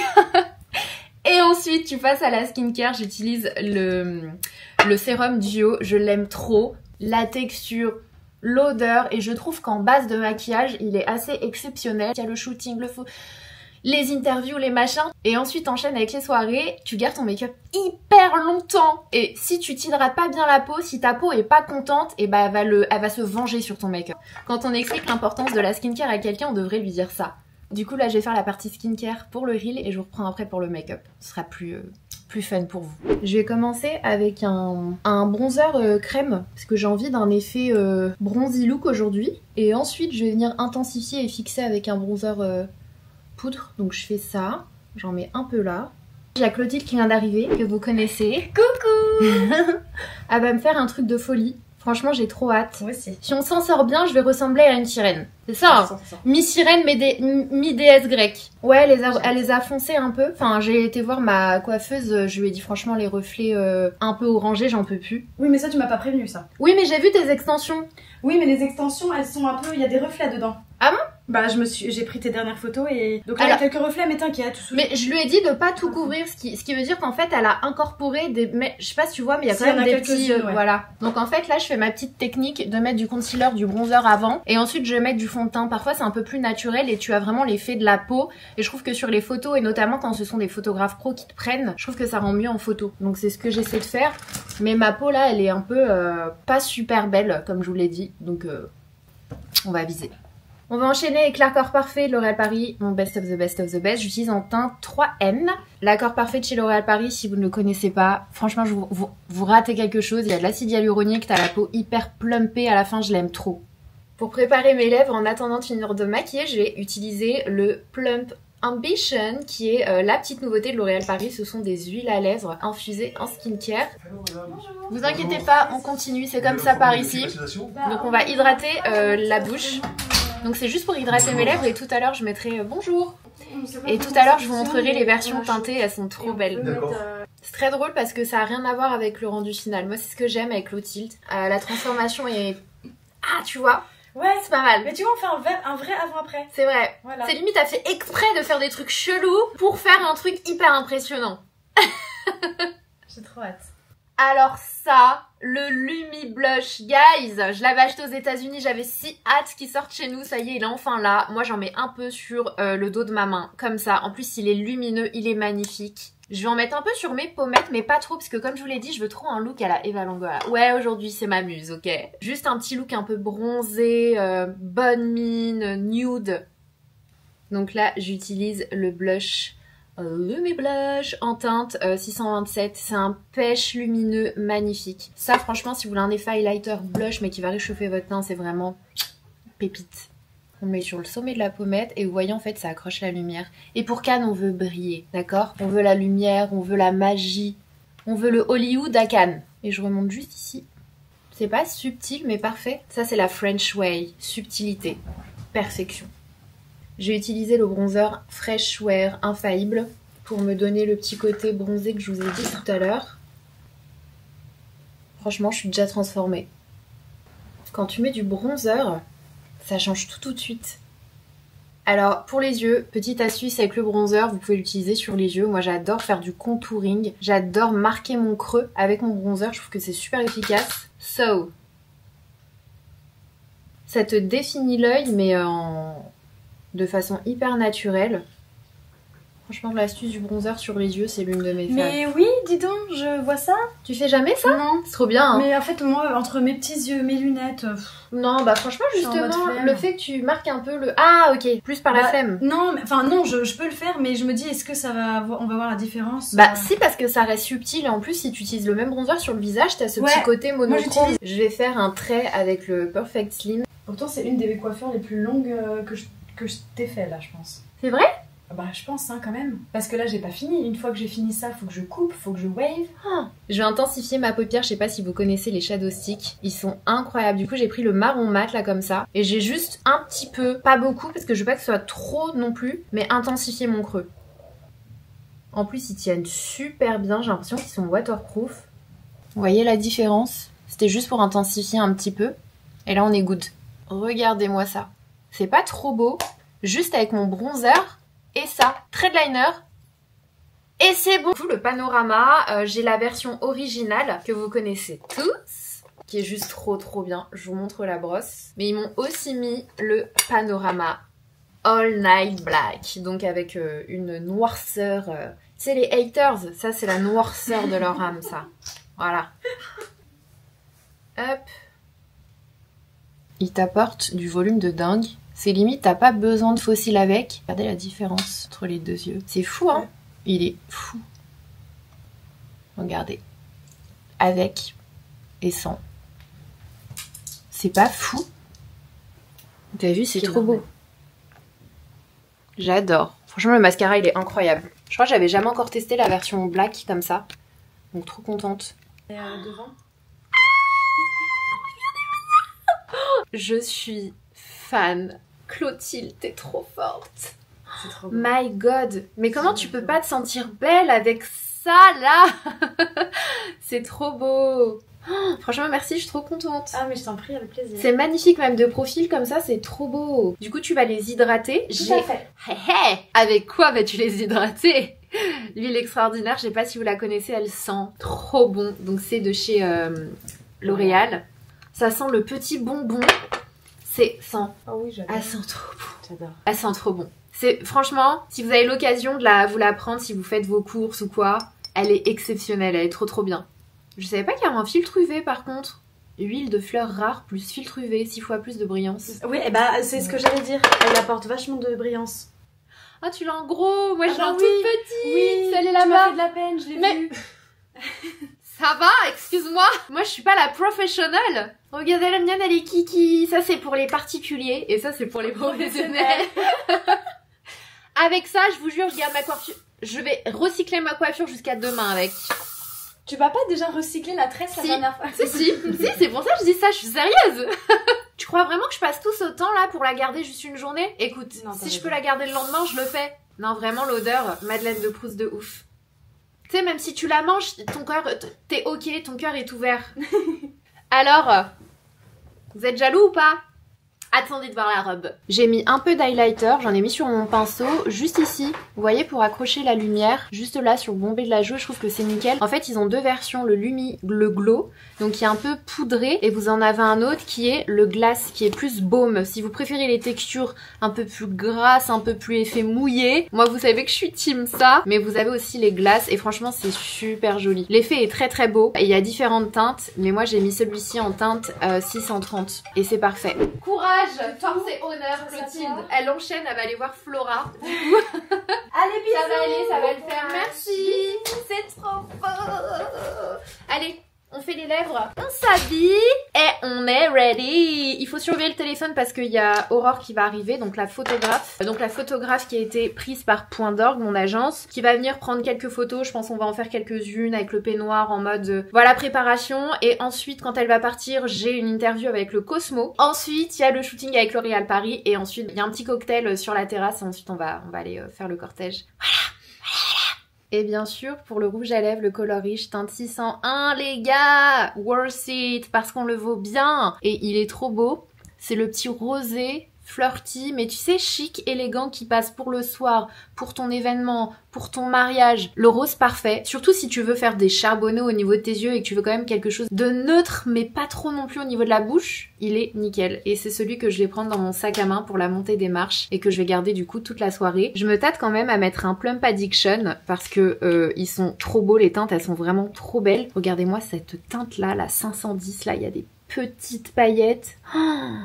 Et ensuite, tu passes à la skincare. J'utilise le sérum duo, je l'aime trop. La texture, l'odeur, et je trouve qu'en base de maquillage il est assez exceptionnel. Il y a le shooting, les interviews, les machins, et ensuite enchaîne avec les soirées. Tu gardes ton make-up hyper longtemps, et si tu t'hydrates pas bien la peau, si ta peau est pas contente, et bah elle va se venger sur ton make-up. Quand on explique l'importance de la skincare à quelqu'un, on devrait lui dire ça. Du coup là je vais faire la partie skincare pour le reel et je vous reprends après pour le make-up. Ce sera plus fun pour vous. Je vais commencer avec un bronzer crème parce que j'ai envie d'un effet bronzy look aujourd'hui. Et ensuite je vais venir intensifier et fixer avec un bronzer poudre. Donc je fais ça, j'en mets un peu là. Il y a Clotilde qui vient d'arriver, que vous connaissez. Coucou. Elle va me faire un truc de folie. Franchement, j'ai trop hâte. Moi aussi. Si on s'en sort bien, je vais ressembler à une sirène. C'est ça, hein, mi-sirène, mi-déesse grecque. Ouais, elle les a foncés un peu. Enfin, j'ai été voir ma coiffeuse, je lui ai dit franchement, les reflets un peu orangés, j'en peux plus. Oui, mais ça, tu m'as pas prévenu, ça. Oui, mais j'ai vu tes extensions. Oui, mais les extensions, elles sont un peu... Il y a des reflets dedans. Ah bon? Bah, j'ai pris tes dernières photos et... Donc là, il y a quelques reflets, mais t'inquiète. Mais je lui ai dit de pas tout couvrir, ce qui veut dire qu'en fait, elle a incorporé des... Mais je sais pas si tu vois, mais il y a quand même des petits... Ouais. Voilà. Donc en fait, là, je fais ma petite technique de mettre du concealer, du bronzer avant. Et ensuite, je vais mettre du fond de teint. Parfois, c'est un peu plus naturel et tu as vraiment l'effet de la peau. Et je trouve que sur les photos, et notamment quand ce sont des photographes pros qui te prennent, je trouve que ça rend mieux en photo. Donc c'est ce que j'essaie de faire. Mais ma peau, là, elle est un peu pas super belle, comme je vous l'ai dit. Donc on va viser. On va enchaîner avec l'Accord Parfait de L'Oréal Paris, mon best of the best of the best. J'utilise en teint 3N. L'Accord Parfait de chez L'Oréal Paris, si vous ne le connaissez pas, franchement, vous ratez quelque chose. Il y a de l'acide hyaluronique, t'as la peau hyper plumpée à la fin, je l'aime trop. Pour préparer mes lèvres, en attendant de finir de maquiller, je vais utiliser le Plump Ambition, qui est la petite nouveauté de L'Oréal Paris. Ce sont des huiles à lèvres infusées en skincare. Vous inquiétez pas, on continue, c'est comme ça par ici. Donc on va hydrater la bouche. Donc c'est juste pour hydrater mes lèvres et tout à l'heure je mettrai bonjour. Et tout à l'heure je vous montrerai les versions teintées, elles sont trop belles. C'est très drôle parce que ça a rien à voir avec le rendu final. Moi c'est ce que j'aime avec Clotilde. La transformation est... Ah tu vois. Ouais, c'est pas mal. Mais tu vois, on fait un vrai avant-après. C'est vrai. Voilà. C'est limite, t'as fait exprès de faire des trucs chelous pour faire un truc hyper impressionnant. J'ai trop hâte. Alors ça, le Lumi Blush, guys, je l'avais acheté aux États-Unis, j'avais si hâte qu'il sorte chez nous, ça y est, il est enfin là. Moi j'en mets un peu sur le dos de ma main, comme ça. En plus il est lumineux, il est magnifique. Je vais en mettre un peu sur mes pommettes, mais pas trop, parce que comme je vous l'ai dit, je veux trop un look à la Eva Longoria. Ouais, aujourd'hui c'est ma muse, ok. Juste un petit look un peu bronzé, bonne mine, nude. Donc là, j'utilise le blush Lumi Blush en teinte 627. C'est un pêche lumineux magnifique. Ça, franchement, si vous voulez un effet highlighter blush, mais qui va réchauffer votre teint, c'est vraiment pépite. On met sur le sommet de la pommette et vous voyez en fait ça accroche la lumière. Et pour Cannes on veut briller, d'accord? On veut la lumière, on veut la magie, on veut le Hollywood à Cannes. Et je remonte juste ici. C'est pas subtil mais parfait. Ça c'est la French Way, subtilité, perfection. J'ai utilisé le bronzer Fresh Wear Infaillible pour me donner le petit côté bronzé que je vous ai dit tout à l'heure. Franchement je suis déjà transformée. Quand tu mets du bronzer... ça change tout de suite. Alors pour les yeux, petite astuce avec le bronzer, vous pouvez l'utiliser sur les yeux. Moi j'adore faire du contouring, j'adore marquer mon creux avec mon bronzer, je trouve que c'est super efficace. So, ça te définit l'œil mais de façon hyper naturelle. Franchement l'astuce du bronzer sur les yeux c'est l'une de mes Mais oui, dis donc, je vois ça. Tu fais jamais ça? Non. C'est trop bien hein. Mais en fait moi, entre mes petits yeux, mes lunettes... Non bah franchement je suis en mode justement, flemme. le fait que tu marques un peu le... Ah ok, plus par la flemme. Non, mais, enfin non, je peux le faire, mais je me dis, est-ce que ça va on va voir la différence? Bah si, parce que ça reste subtil et en plus si tu utilises le même bronzer sur le visage, t'as ce petit côté monochrome. Je vais faire un trait avec le Perfect Slim. Pourtant c'est une des coiffures les plus longues que je t'ai fait là, je pense. C'est vrai? Bah je pense hein, quand même. Parce que là j'ai pas fini. Une fois que j'ai fini ça, faut que je coupe, faut que je wave. Je vais intensifier ma paupière, je sais pas si vous connaissez les shadow sticks. Ils sont incroyables. Du coup j'ai pris le marron mat là comme ça. Et j'ai juste un petit peu, pas beaucoup parce que je veux pas que ce soit trop non plus, mais intensifier mon creux. En plus ils tiennent super bien, j'ai l'impression qu'ils sont waterproof. Vous voyez la différence? C'était juste pour intensifier un petit peu. Et là on est good. Regardez-moi ça. C'est pas trop beau. Juste avec mon bronzer. Et ça, trait de liner. Et c'est bon. Du coup, le panorama, j'ai la version originale que vous connaissez tous, qui est juste trop bien. Je vous montre la brosse. Mais ils m'ont aussi mis le panorama All Night Black. Donc avec une noirceur. Tu sais, les haters, ça c'est la noirceur de leur âme, ça. Voilà. Hop. Il t'apporte du volume de dingue. C'est limite, t'as pas besoin de faux cils avec. Regardez la différence entre les deux yeux. C'est fou, hein? Il est fou. Regardez. Avec et sans. C'est pas fou? T'as vu, c'est trop beau. J'adore. Franchement, le mascara, il est incroyable. Je crois que j'avais jamais encore testé la version black comme ça. Donc, trop contente. Devant. Je suis fan. Clotilde, t'es trop forte. C'est trop beau. My God. Mais comment tu peux pas te sentir belle avec ça, là? C'est trop beau. Oh, franchement, merci, je suis trop contente. Ah, mais je t'en prie, avec plaisir. C'est magnifique, même de profil comme ça, c'est trop beau. Du coup, tu vas les hydrater. Tout à fait. Avec quoi vas-tu les hydrater? L'huile extraordinaire, je sais pas si vous la connaissez, elle sent trop bon. Donc, c'est de chez L'Oréal. Ça sent le petit bonbon. C'est sent. Oh oui, j'adore. Elle sent trop bon. J'adore. Elle sent trop bon. C'est franchement, si vous avez l'occasion de vous la prendre, si vous faites vos courses ou quoi, elle est exceptionnelle, elle est trop bien. Je savais pas qu'il y avait un filtre UV par contre. Huile de fleurs rares plus filtre UV, 6 fois plus de brillance. Oui, et bah c'est ce que j'allais dire. Elle apporte vachement de brillance. Ah, tu l'as en gros, moi je l'ai en oui. toute petite. Oui, elle est tu m'as là-bas. fait de la peine, je l'ai vue. Ça va, excuse-moi. Moi je suis pas la professionnelle. Regardez la mienne, elle est kiki. Ça c'est pour les particuliers et ça c'est pour les professionnels. Avec ça, je vous jure, je garde ma coiffure. Je vais recycler ma coiffure jusqu'à demain avec. Tu vas pas déjà recycler la tresse la dernière fois? Si, c'est pour ça que je dis ça, je suis sérieuse. Tu crois vraiment que je passe tout ce temps là pour la garder juste une journée? Écoute, non, si je peux la garder le lendemain, je le fais. Non, vraiment l'odeur, Madeleine de Proust de ouf. Tu sais, même si tu la manges, ton cœur, t'es ok, ton cœur est ouvert. Alors, vous êtes jaloux ou pas? Attendez de voir la robe. J'ai mis un peu d'highlighter, j'en ai mis sur mon pinceau, juste ici. Vous voyez, pour accrocher la lumière, juste là sur le bombé de la joue, je trouve que c'est nickel. En fait, ils ont deux versions, le Glow, donc qui est un peu poudré, et vous en avez un autre qui est le Glass, qui est plus baume. Si vous préférez les textures un peu plus grasses, un peu plus effet mouillé, moi vous savez que je suis team ça, mais vous avez aussi les Glass, et franchement c'est super joli. L'effet est très beau, et il y a différentes teintes, mais moi j'ai mis celui-ci en teinte 630, et c'est parfait. Courage! Force et honneur, Clotilde. Elle enchaîne, elle va aller voir Flora. Allez, bisous. Ça va aller, ça va le faire. Merci. C'est trop fort. Allez, on fait les lèvres. On s'habille et on est ready. Il faut surveiller le téléphone parce qu'il y a Aurore qui va arriver, donc la photographe. Donc la photographe qui a été prise par Point d'Orgue, mon agence, qui va venir prendre quelques photos. Je pense qu'on va en faire quelques-unes avec le peignoir en mode voilà, préparation. Et ensuite, quand elle va partir, j'ai une interview avec le Cosmo. Ensuite, il y a le shooting avec L'Oréal Paris. Et ensuite, il y a un petit cocktail sur la terrasse. Et ensuite, on va aller faire le cortège. Voilà. Et bien sûr, pour le rouge à lèvres, le Color Riche teinte 601, les gars, worth it, parce qu'on le vaut bien. Et il est trop beau. C'est le petit rosé flirty, mais tu sais, chic, élégant, qui passe pour le soir, pour ton événement, pour ton mariage. Le rose parfait, surtout si tu veux faire des charbonneaux au niveau de tes yeux et que tu veux quand même quelque chose de neutre, mais pas trop non plus au niveau de la bouche, il est nickel. Et c'est celui que je vais prendre dans mon sac à main pour la montée des marches et que je vais garder du coup toute la soirée. Je me tâte quand même à mettre un Plump Addiction parce que ils sont trop beaux, les teintes, elles sont vraiment trop belles. Regardez-moi cette teinte là, la 510, là, il y a des petites paillettes. Oh,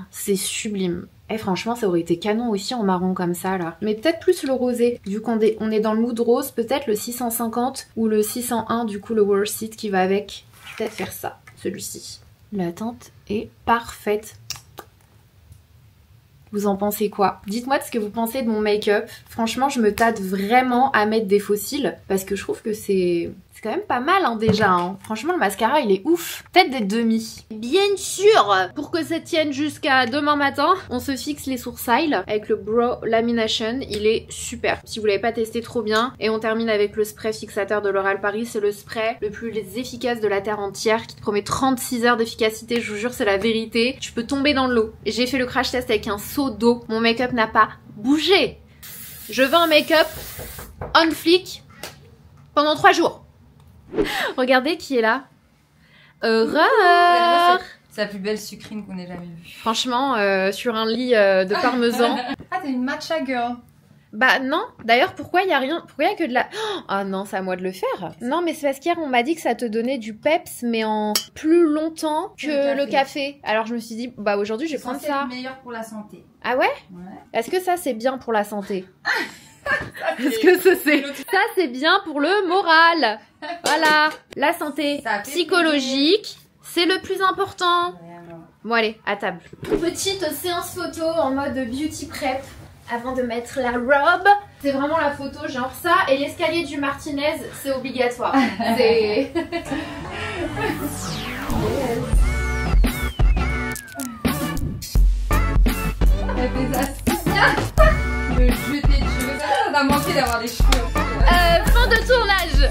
c'est sublime. Et franchement, ça aurait été canon aussi en marron comme ça là. Mais peut-être plus le rosé. Vu qu'on est dans le mood rose, peut-être le 650 ou le 601, du coup le Worth It qui va avec. Je vais peut-être faire ça, celui-ci. La teinte est parfaite. Vous en pensez quoi? Dites-moi ce que vous pensez de mon make-up. Franchement, je me tâte vraiment à mettre des faux cils parce que je trouve que c'est quand même pas mal hein, déjà. Hein. Franchement, le mascara, il est ouf. Peut-être des demi. Bien sûr, pour que ça tienne jusqu'à demain matin, on se fixe les sourcils avec le Brow Lamination. Il est super. Si vous l'avez pas testé, trop bien. Et on termine avec le spray fixateur de L'Oréal Paris. C'est le spray le plus efficace de la terre entière qui te promet 36 heures d'efficacité. Je vous jure, c'est la vérité. Tu peux tomber dans l'eau. J'ai fait le crash test avec un seau d'eau. Mon make-up n'a pas bougé. Je veux un make-up on flic pendant 3 jours. Regardez qui est là. Horreur. C'est la plus belle sucrine qu'on ait jamais vue. Franchement, sur un lit de parmesan. Ah, t'es une matcha girl. Bah non, d'ailleurs pourquoi il y a rien, pourquoi il y a que de la... Ah non, c'est à moi de le faire. Non mais c'est parce qu'hier on m'a dit que ça te donnait du peps mais en plus longtemps que le café. Alors je me suis dit, bah aujourd'hui je vais prendre ça. C'est meilleur pour la santé. Ah ouais? Ouais. Est-ce que ça c'est bien pour la santé? Est-ce que ça c'est bien pour le moral? Voilà, la santé psychologique, c'est le plus important. Bon allez, à table. Petite séance photo en mode beauty prep avant de mettre la robe. C'est vraiment la photo genre ça et l'escalier du Martinez, c'est obligatoire. C'est... Le jeter de cheveux, ça m'a manqué d'avoir des cheveux. Fin de tournage.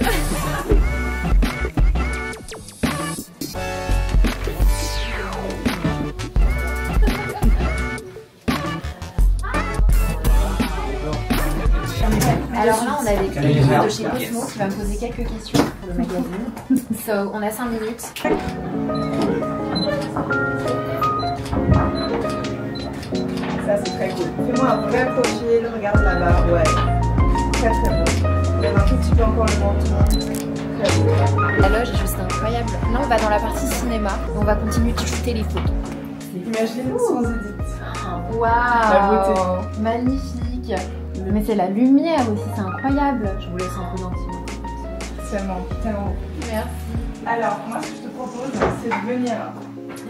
Alors là, on a des clients de chez Cosmo qui va me poser quelques questions pour le magazine. So, on a 5 minutes. Ça, c'est très cool. Fais-moi un vrai profil, regarde là-bas. Ouais. Très très beau. Un tout petit peu encore le menton. Très beau. La loge est juste incroyable. Là, on va dans la partie cinéma. On va continuer de shooter les photos. Imaginez-vous sans édite. Waouh! La beauté. Magnifique! Mais c'est la lumière aussi, c'est incroyable. Je vous laisse un peu d'intime. Tellement, tellement. Merci. Alors, moi, ce que je te propose, c'est de venir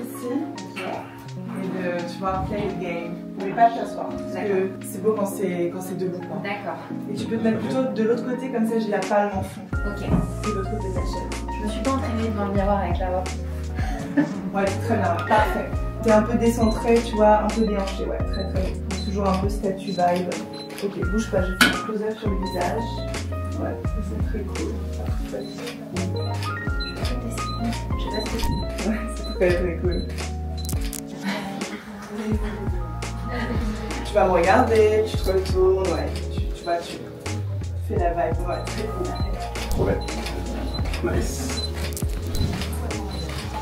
ici et de, tu vois, play the game. Mais pas t'asseoir. Parce que c'est beau quand c'est debout. D'accord. Et tu peux te mettre plutôt de l'autre côté, comme ça j'ai la palme en fond. Ok. De l'autre côté de ta chaise. Je me suis pas entraînée devant le miroir avec la robe. Ouais, très bien, parfait. T'es un peu décentré, tu vois, un peu déhanché, ouais, très très bien. Toujours un peu statue vibe. Ok, bouge pas, je fais un close-up sur le visage. Ouais, ça c'est très cool. Parfait. Je sais pas ce que c'est. Ouais, c'est très très cool. Tu vas me regarder, tu te retournes, ouais, tu vois, tu fais la vibe, ouais, très cool. Trop belle. Nice.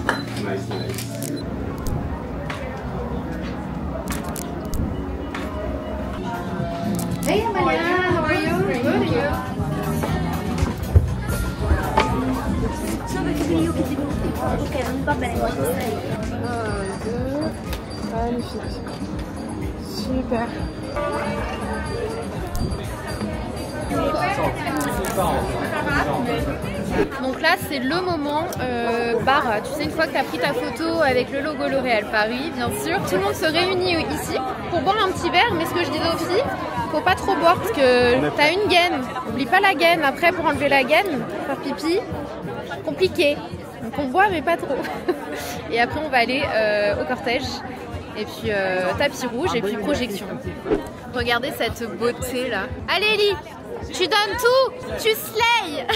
Nice, nice. Hey Amalia, how are you? Good, are you? Magnifique. Super. Donc là c'est le moment bar, tu sais, une fois que tu as pris ta photo avec le logo L'Oréal Paris, bien sûr, tout le monde se réunit ici pour boire un petit verre, mais ce que je disais aux filles, faut pas trop boire parce que t'as une gaine, oublie pas la gaine, après pour enlever la gaine, faire pipi, compliqué, donc on boit mais pas trop. Et après on va aller au cortège, et puis tapis rouge et puis projection. Regardez cette beauté là. Allez Ellie, tu donnes tout, tu slay.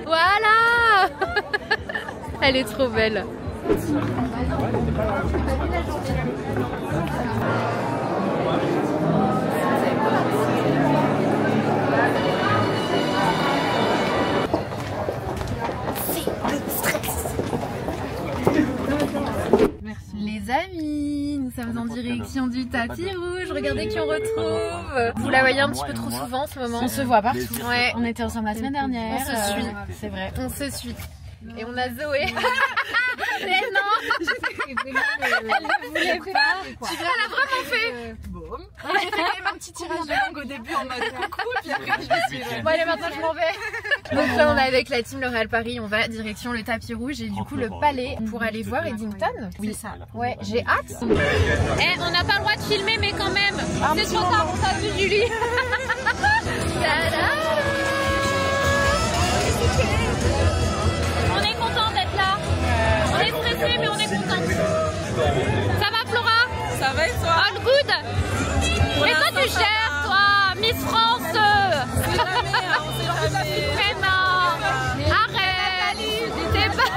Voilà. Elle est trop belle. sommes en direction du tapis rouge. Regardez qui on retrouve. Vous la voyez un petit peu trop souvent en ce moment. On se voit partout. Ouais. On était ensemble la semaine dernière. On se suit. C'est vrai. On se suit. Et on a Zoé. Mais non. Elle ne voulait pas. Elle a vraiment fait. J'ai fait quand même un petit tirage de langue au début en mode coucou, puis après je me suis... Bon allez, maintenant je m'en vais. Donc là on est avec la team L'Oréal Paris, on va direction le tapis rouge et du coup le palais pour aller voir Eddington. Oui, c'est ça. Ouais, j'ai hâte. Eh, on n'a pas le droit de filmer mais quand même. C'est trop tard, on t'a vu Julie. On est content d'être là. On est stressé mais on est content. Ça va Flora? Ça va et toi? All good. Et toi tu gères toi, Miss France. C'est jamais, on sait jamais. Mais non. Arrête. T'es pas...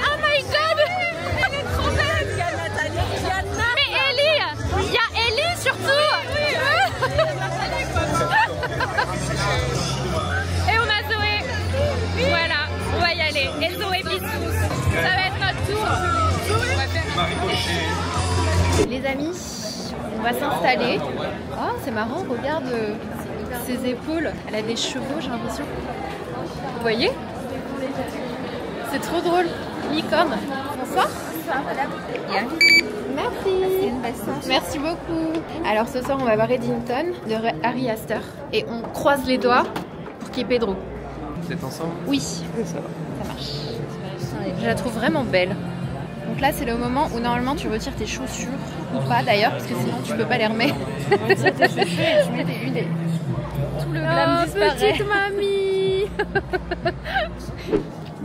Oh my god. Elle est trop belle. Il y a Nathalie, il y a Nat. Mais Ellie. Il y a Ellie surtout. Et on a Zoé. Voilà, on va y aller. Et Zoé bisous. Ça va être notre tour. Les amis, on va s'installer. Oh, c'est marrant, regarde ses épaules. Elle a des chevaux, j'ai l'impression. Vous voyez? C'est trop drôle. Licorne. Bonsoir. Merci. Merci beaucoup. Alors ce soir, on va voir Eddington de Harry Astor. Et on croise les doigts pour qu'il y ait Pedro. Vous êtes ensemble? Oui. Ça marche. Je la trouve vraiment belle. Donc là c'est le moment où normalement tu retires tes chaussures, ou pas d'ailleurs, parce que sinon tu peux pas les remettre. On retire tes chaussures et tu mets tes lunettes. Tout le glam disparaît. Petite mamie.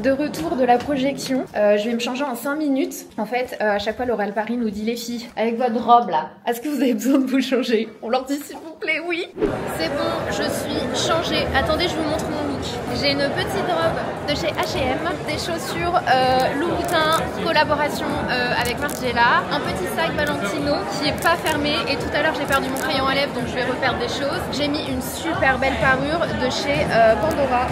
De retour de la projection, je vais me changer en 5 minutes. En fait, à chaque fois L'Oréal Paris nous dit les filles, avec votre robe là, est-ce que vous avez besoin de vous changer? On leur dit s'il vous plaît oui. C'est bon, je suis changée. Attendez, je vous montre mon look. J'ai une petite robe de chez H&M, des chaussures Louboutin, collaboration avec Margiela, un petit sac Valentino qui est pas fermé et tout à l'heure j'ai perdu mon crayon à lèvres donc je vais refaire des choses. J'ai mis une super belle parure de chez Pandora,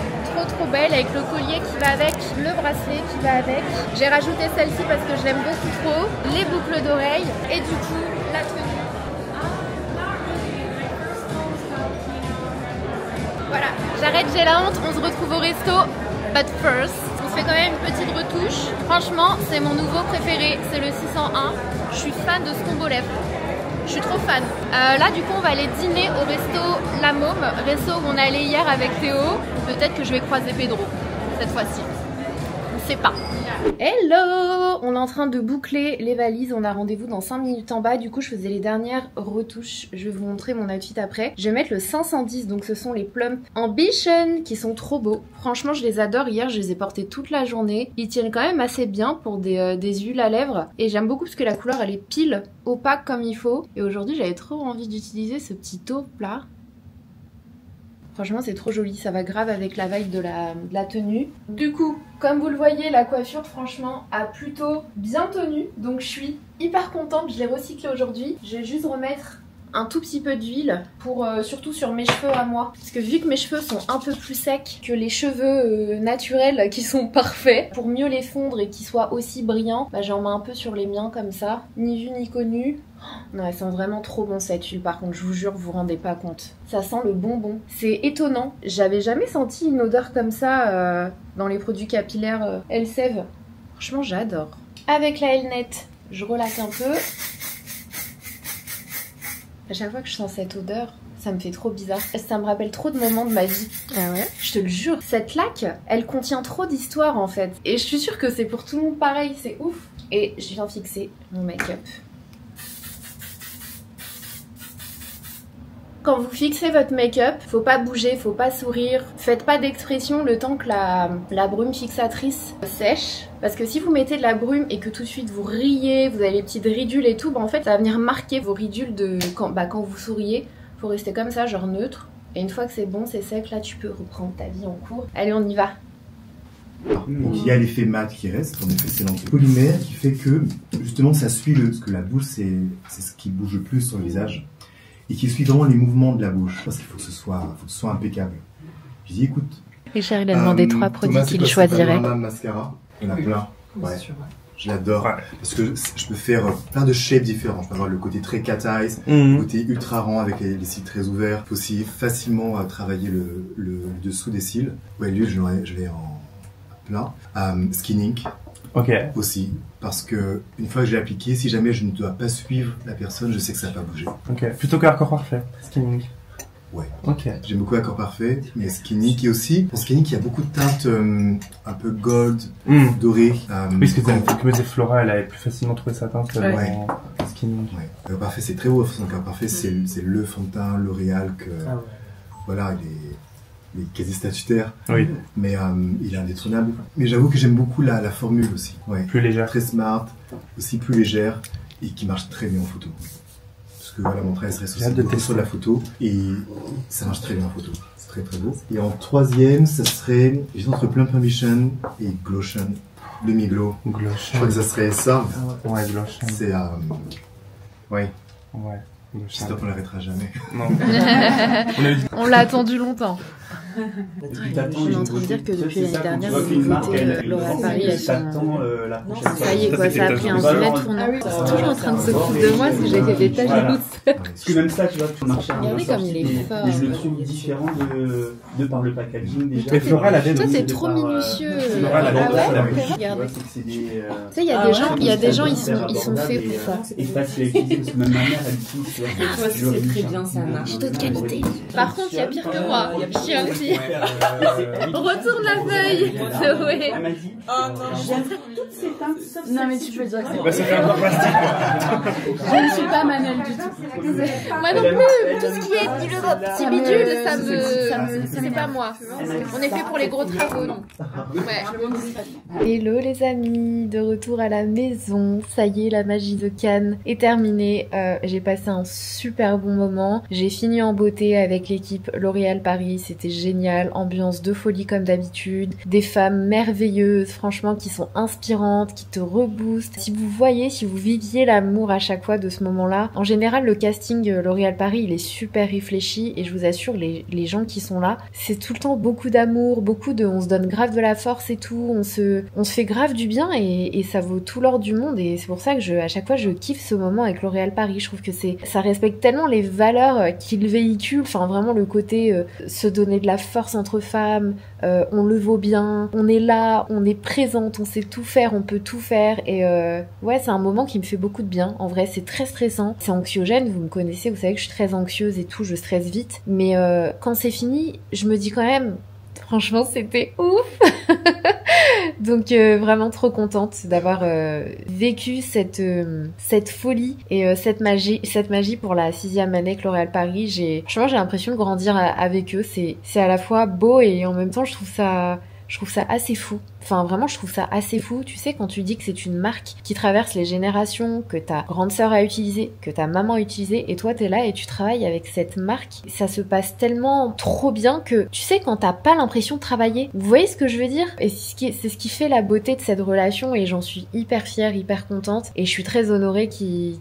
trop belle avec le collier qui va avec, le bracelet qui va avec. J'ai rajouté celle-ci parce que je l'aime beaucoup trop, les boucles d'oreilles et du coup la tenue. Voilà, j'arrête, j'ai la honte, on se retrouve au resto, but first, on se fait quand même une petite retouche. Franchement, c'est mon nouveau préféré, c'est le 601. Je suis fan de ce combo lèvres. Je suis trop fan. Là du coup on va aller dîner au resto La Môme, resto où on est allé hier avec Théo. Peut-être que je vais croiser Pedro cette fois-ci. On sait pas. Hello! On est en train de boucler les valises, on a rendez-vous dans 5 minutes en bas. Du coup je faisais les dernières retouches. Je vais vous montrer mon outfit après. Je vais mettre le 510, donc ce sont les Plump Ambition qui sont trop beaux. Franchement je les adore, hier je les ai portés toute la journée. Ils tiennent quand même assez bien pour des huiles à lèvres. Et j'aime beaucoup parce que la couleur elle est pile opaque comme il faut. Et aujourd'hui j'avais trop envie d'utiliser ce petit taupe là. Franchement c'est trop joli, ça va grave avec la vibe de la tenue. Du coup, comme vous le voyez, la coiffure franchement a plutôt bien tenu. Donc je suis hyper contente, je l'ai recyclée aujourd'hui. Je vais juste remettre un tout petit peu d'huile pour surtout sur mes cheveux à moi. Parce que vu que mes cheveux sont un peu plus secs que les cheveux naturels qui sont parfaits, pour mieux les fondre et qu'ils soient aussi brillants, bah, j'en mets un peu sur les miens comme ça. Ni vu ni connu. Non, elle sent vraiment trop bon cette huile par contre, je vous jure, vous vous rendez pas compte. Ça sent le bonbon. C'est étonnant. J'avais jamais senti une odeur comme ça dans les produits capillaires Elseve. Franchement, j'adore. Avec la Elnet, je relâche un peu. À chaque fois que je sens cette odeur, ça me fait trop bizarre. Ça me rappelle trop de moments de ma vie. Ah ouais? Je te le jure. Cette laque, elle contient trop d'histoires en fait. Et je suis sûre que c'est pour tout le monde pareil, c'est ouf. Et je viens fixer mon make-up. Quand vous fixez votre make-up, faut pas bouger, faut pas sourire. Faites pas d'expression le temps que la brume fixatrice sèche. Parce que si vous mettez de la brume et que tout de suite vous riez, vous avez les petites ridules et tout, bah en fait ça va venir marquer vos ridules de quand vous souriez. Faut rester comme ça, genre neutre. Et une fois que c'est bon, c'est sec, là tu peux reprendre ta vie en cours. Allez, on y va. Donc il y a l'effet mat qui reste, en effet c'est l'antipolymère qui fait que justement ça suit parce que la bouche c'est ce qui bouge le plus sur le visage. Et qui suit vraiment les mouvements de la bouche, parce qu'il faut que ce soit impeccable. Je dis écoute. Richard il a demandé 3 produits qu'il choisirait. Mascara, il y en a plein. Ouais. Je l'adore parce que je peux faire plein de shapes différents. Je peux avoir le côté très cat eyes, le côté ultra rond avec les cils très ouverts. Je peux aussi facilement travailler le dessous des cils. Ouais, lui, je l'ai en plein. Skin ink. Aussi, parce que une fois que j'ai appliqué, si jamais je ne dois pas suivre la personne, je sais que ça va pas bouger. Plutôt qu'Accord Parfait, Skin ink. Ouais. J'aime beaucoup Accord Parfait, mais Skin ink et aussi, pour Skin ink, il y a beaucoup de teintes un peu gold, doré. Oui, parce que Flora, elle avait plus facilement trouvé sa teinte en Skin ink. Accord Parfait, c'est très beau. Accord Parfait, c'est le fond de teint L'Oréal que, voilà, il est quasi statutaire, mais il est indétrônable. Mais j'avoue que j'aime beaucoup la formule aussi. Plus légère. Très smart, aussi plus légère et qui marche très bien en photo. Parce que voilà, mon travail se reste aussi beaucoup sur la photo et ça marche très bien en photo. C'est très très beau. Et en troisième, ça serait, j'hésite entre Plump Ambition et Glotion, demi-glow. Je crois que ça serait ça. Glotion. C'est Stop, on l'arrêtera jamais. Non. On l'a attendu longtemps. On est en train de dire que depuis l'année dernière, L'Oréal Paris, elles sont... Ça y est, quoi, ça a pris un vrai tournant. C'est toujours en train de se foutre de moi parce que j'ai fait des taches de gouttes. Parce que même ça, tu vois, pour marcher. Regardez comme il est fort. Mais je le trouve différent de par le packaging déjà. Et Flora, toi, t'es trop minutieux. Flora, Regardez. Tu sais, il y a des gens, ils sont faits pour ça. Et facile à utiliser parce que même ma mère, elle utilise, tu vois. C'est très bien, ça marche. J'ai d'autres qualités. Par contre, il y a pire que moi. Il y a pire aussi. Retourne la feuille. Ouais. Elle m'a dit, j'aime toutes ces teintes. Non, mais tu peux dire que ça fait un peu plastique. je ne suis pas Manel du tout. Moi non plus. Tout ce qui est petit bidule, ça me c'est pas moi. On est fait pour les gros travaux. Ouais. Hello les amis, de retour à la maison. Ça y est, la magie de Cannes est terminée. J'ai passé un super bon moment. J'ai fini en beauté avec l'équipe L'Oréal Paris. C'était génial. Ambiance de folie comme d'habitude. Des femmes merveilleuses, franchement, qui sont inspirantes, qui te reboostent. Si vous viviez l'amour à chaque fois de ce moment-là. En général, le casting L'Oréal Paris, il est super réfléchi et je vous assure, les gens qui sont là, c'est tout le temps beaucoup d'amour, on se donne grave de la force et tout, on se fait grave du bien et ça vaut tout l'or du monde et c'est pour ça que à chaque fois je kiffe ce moment avec L'Oréal Paris. Je trouve que ça respecte tellement les valeurs qu'il véhicule, enfin vraiment le côté se donner de la force entre femmes, on le vaut bien, on est là, on est présente, on sait tout faire, on peut tout faire et ouais, c'est un moment qui me fait beaucoup de bien. En vrai, c'est très stressant, c'est anxiogène, vous me connaissez, vous savez que je suis très anxieuse et tout, je stresse vite, mais quand c'est fini, je me dis quand même, franchement, c'était ouf. Donc vraiment trop contente d'avoir vécu cette folie et cette magie pour la 6e année avec L'Oréal Paris. Franchement, j'ai l'impression de grandir avec eux. C'est à la fois beau et en même temps, je trouve ça assez fou. Enfin, vraiment, je trouve ça assez fou. Tu sais, quand tu dis que c'est une marque qui traverse les générations, que ta grande sœur a utilisé, que ta maman a utilisé, et toi, t'es là et tu travailles avec cette marque, ça se passe tellement trop bien que, tu sais, quand t'as pas l'impression de travailler. Vous voyez ce que je veux dire? Et c'est ce qui fait la beauté de cette relation et j'en suis hyper fière, hyper contente. Et je suis très honorée qu'ils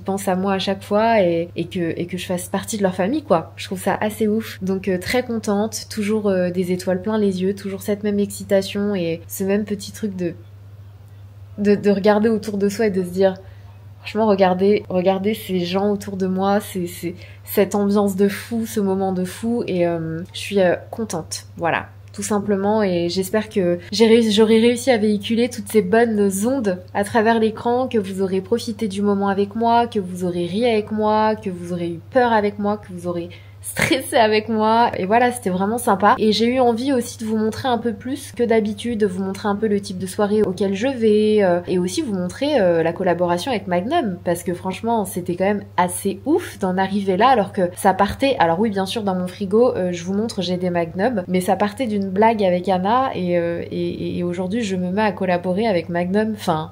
pensent à moi à chaque fois et que je fasse partie de leur famille, quoi. Je trouve ça assez ouf. Donc, très contente. Toujours des étoiles plein les yeux, toujours cette même excitation et ce même petit truc de regarder autour de soi et de se dire franchement regardez ces gens autour de moi, c'est cette ambiance de fou, ce moment de fou et je suis contente, voilà, tout simplement, et j'espère que j'aurai réussi à véhiculer toutes ces bonnes ondes à travers l'écran, que vous aurez profité du moment avec moi, que vous aurez ri avec moi, que vous aurez eu peur avec moi, que vous aurez stressé avec moi, et voilà, c'était vraiment sympa. Et j'ai eu envie aussi de vous montrer un peu plus que d'habitude, de vous montrer un peu le type de soirée auquel je vais, et aussi vous montrer la collaboration avec Magnum, parce que franchement c'était quand même assez ouf d'en arriver là, alors que ça partait, alors oui bien sûr dans mon frigo, je vous montre, j'ai des Magnum, mais ça partait d'une blague avec Anna, et aujourd'hui je me mets à collaborer avec Magnum, enfin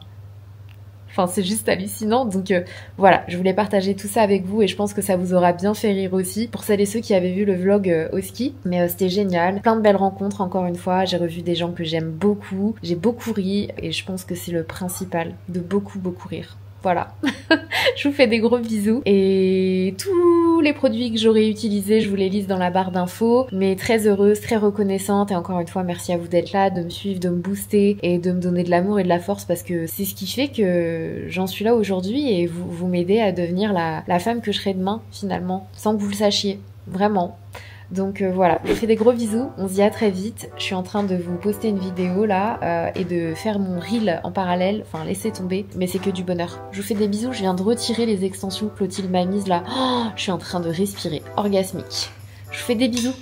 c'est juste hallucinant. Donc voilà, je voulais partager tout ça avec vous et je pense que ça vous aura bien fait rire aussi pour celles et ceux qui avaient vu le vlog au ski. Mais c'était génial, plein de belles rencontres encore une fois, j'ai revu des gens que j'aime beaucoup, j'ai beaucoup ri et je pense que c'est le principal, de beaucoup rire. Voilà. Je vous fais des gros bisous. Et tous les produits que j'aurais utilisés, je vous les liste dans la barre d'infos. Mais très heureuse, très reconnaissante. Et encore une fois, merci à vous d'être là, de me suivre, de me booster et de me donner de l'amour et de la force parce que c'est ce qui fait que j'en suis là aujourd'hui et vous m'aidez à devenir la femme que je serai demain, finalement, sans que vous le sachiez. Vraiment. Donc voilà, je vous fais des gros bisous, on se dit à très vite. Je suis en train de vous poster une vidéo là et de faire mon reel en parallèle, enfin laissez tomber, mais c'est que du bonheur. Je vous fais des bisous, je viens de retirer les extensions que Clotilde m'a mises là. Oh, je suis en train de respirer, orgasmique. Je vous fais des bisous.